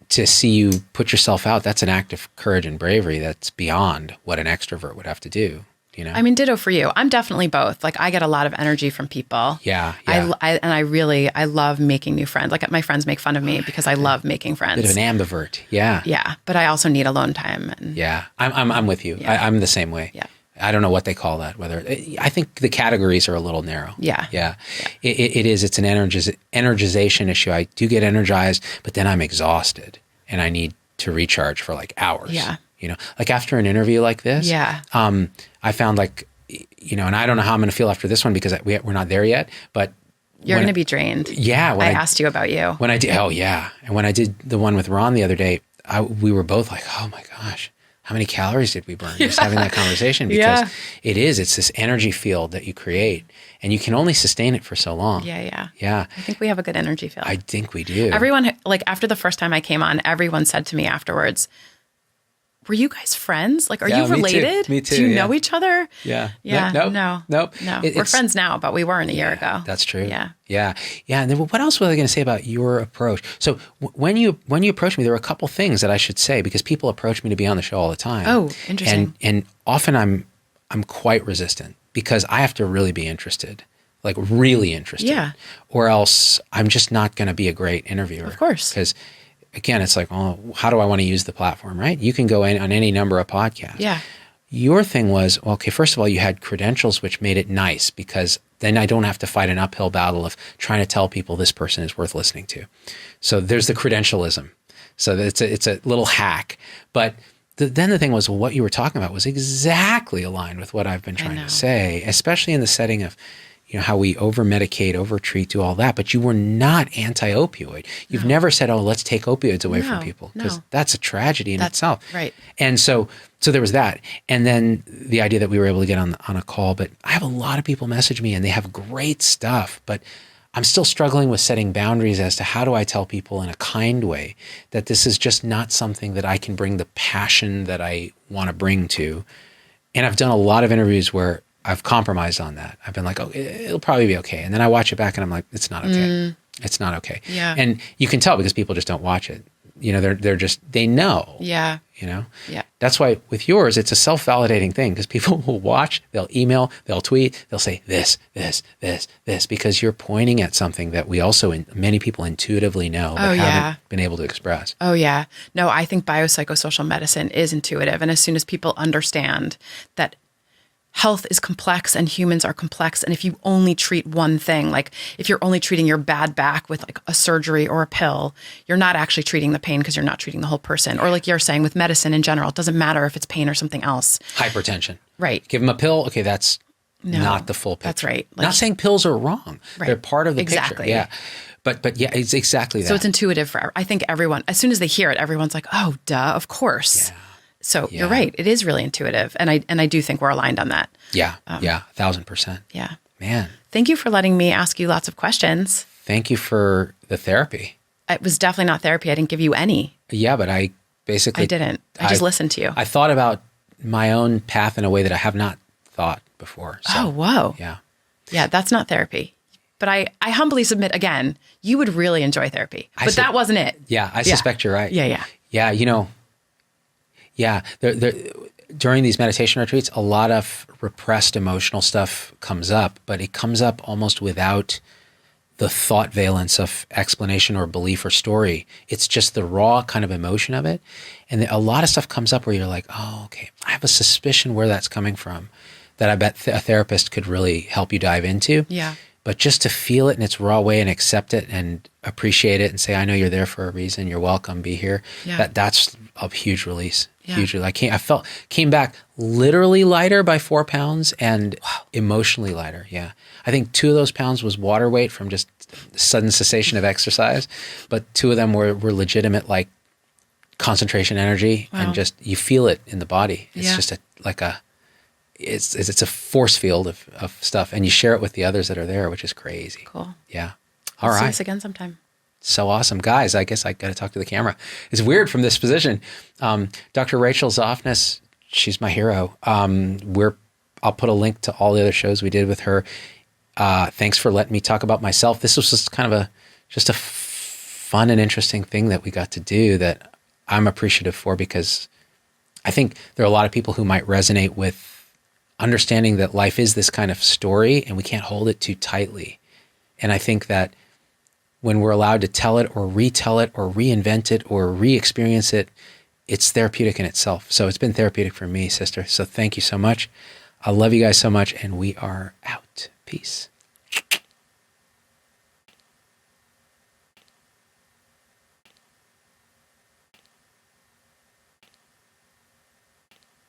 to see you put yourself out, that's an act of courage and bravery that's beyond what an extrovert would have to do. I mean, ditto for you. I'm definitely both. Like, I get a lot of energy from people. Yeah. I love making new friends. Like, my friends make fun of me because I love making friends. Bit of an ambivert. Yeah. Yeah. But I also need alone time. Yeah. I'm with you. Yeah. I'm the same way. Yeah. I don't know what they call that. I think the categories are a little narrow. Yeah. Yeah. It is. It's an energization issue. I do get energized, but then I'm exhausted and I need to recharge for like hours. Yeah. Like after an interview like this, I found like, and I don't know how I'm going to feel after this one because we're not there yet, but you're going to be drained. Yeah. I asked you about you. When I did, oh yeah. And when I did the one with Ron the other day, we were both like, oh my gosh, how many calories did we burn just having that conversation? Because it's this energy field that you create and you can only sustain it for so long. Yeah. Yeah. I think we have a good energy field. I think we do. Everyone, like after the first time I came on, everyone said to me afterwards, were you guys friends? Like, are you related? Me too. Do you know each other? Yeah. Yeah. Nope. We're friends now, but we weren't a year ago. That's true. Yeah. Yeah. And then what else was I going to say about your approach? So when you approached me, there were a couple things that I should say because people approach me to be on the show all the time. Oh, interesting. And often I'm quite resistant because I have to really be interested. Like really interested. Yeah. Or else I'm just not going to be a great interviewer. Of course. Because again, it's like, oh, how do I want to use the platform, right? You can go in on any number of podcasts. Yeah. Your thing was, well, okay, first of all, you had credentials, which made it nice because then I don't have to fight an uphill battle of trying to tell people this person is worth listening to. So there's the credentialism. So it's a little hack. But then the thing was, well, what you were talking about was exactly aligned with what I've been trying to say, especially in the setting of, how we over-medicate, over-treat, do all that. But you were not anti-opioid. You've never said, oh, let's take opioids away from people. Because that's a tragedy in itself. Right. And so there was that. And then the idea that we were able to get on a call. But I have a lot of people message me and they have great stuff. But I'm still struggling with setting boundaries as to how do I tell people in a kind way that this is just not something that I can bring the passion that I want to bring to. And I've done a lot of interviews where I've compromised on that. I've been like, oh, it'll probably be okay. And then I watch it back and I'm like, it's not okay. It's not okay. Yeah. And you can tell because people just don't watch it. They know. Yeah. Yeah. That's why with yours, it's a self-validating thing because people will watch, they'll email, they'll tweet, they'll say this, because you're pointing at something that we also, many people intuitively know, but haven't been able to express. Oh yeah. No, I think biopsychosocial medicine is intuitive. And as soon as people understand that health is complex and humans are complex. And if you only treat one thing, like if you're only treating your bad back with like a surgery or a pill, you're not actually treating the pain because you're not treating the whole person. Or like you're saying with medicine in general, it doesn't matter if it's pain or something else. Hypertension. Right. Give them a pill. Okay, that's not the full picture. That's right. Not saying pills are wrong. Right. They're part of the picture. Yeah. But yeah, it's exactly that. So it's intuitive for, I think everyone, as soon as they hear it, everyone's like, oh, duh, of course. Yeah. So you're right. It is really intuitive. And I do think we're aligned on that. Yeah. 1,000%. Yeah. Man. Thank you for letting me ask you lots of questions. Thank you for the therapy. It was definitely not therapy. I didn't give you any. Yeah, but I didn't. I just listened to you. I thought about my own path in a way that I have not thought before. So, oh, whoa. Yeah. Yeah, that's not therapy. But I humbly submit again, you would really enjoy therapy. But that wasn't it. Yeah, I suspect you're right. Yeah. Yeah, during these meditation retreats, a lot of repressed emotional stuff comes up, but it comes up almost without the thought valence of explanation or belief or story. It's just the raw kind of emotion of it. And a lot of stuff comes up where you're like, oh, okay, I have a suspicion where that's coming from that I bet a therapist could really help you dive into. Yeah. But just to feel it in its raw way and accept it and appreciate it and say, I know you're there for a reason. You're welcome. Be here. Yeah. That's a huge release. Yeah. Hugely. I came back literally lighter by 4 pounds and emotionally lighter. Yeah. I think 2 of those pounds was water weight from just sudden cessation of exercise, but 2 of them were legitimate, like concentration energy. Wow. And just, you feel it in the body. It's just it's a force field of stuff, and you share it with the others that are there, which is crazy. Cool. Yeah. All Let's right. do this again sometime. So awesome. Guys, I guess I got to talk to the camera. It's weird from this position. Dr. Rachel Zoffness, she's my hero. I'll put a link to all the other shows we did with her. Thanks for letting me talk about myself. This was just kind of a fun and interesting thing that we got to do that I'm appreciative for, because I think there are a lot of people who might resonate with understanding that life is this kind of story and we can't hold it too tightly. And I think that when we're allowed to tell it or retell it or reinvent it or re-experience it, it's therapeutic in itself. So it's been therapeutic for me, sister. So thank you so much. I love you guys so much, and we are out. Peace.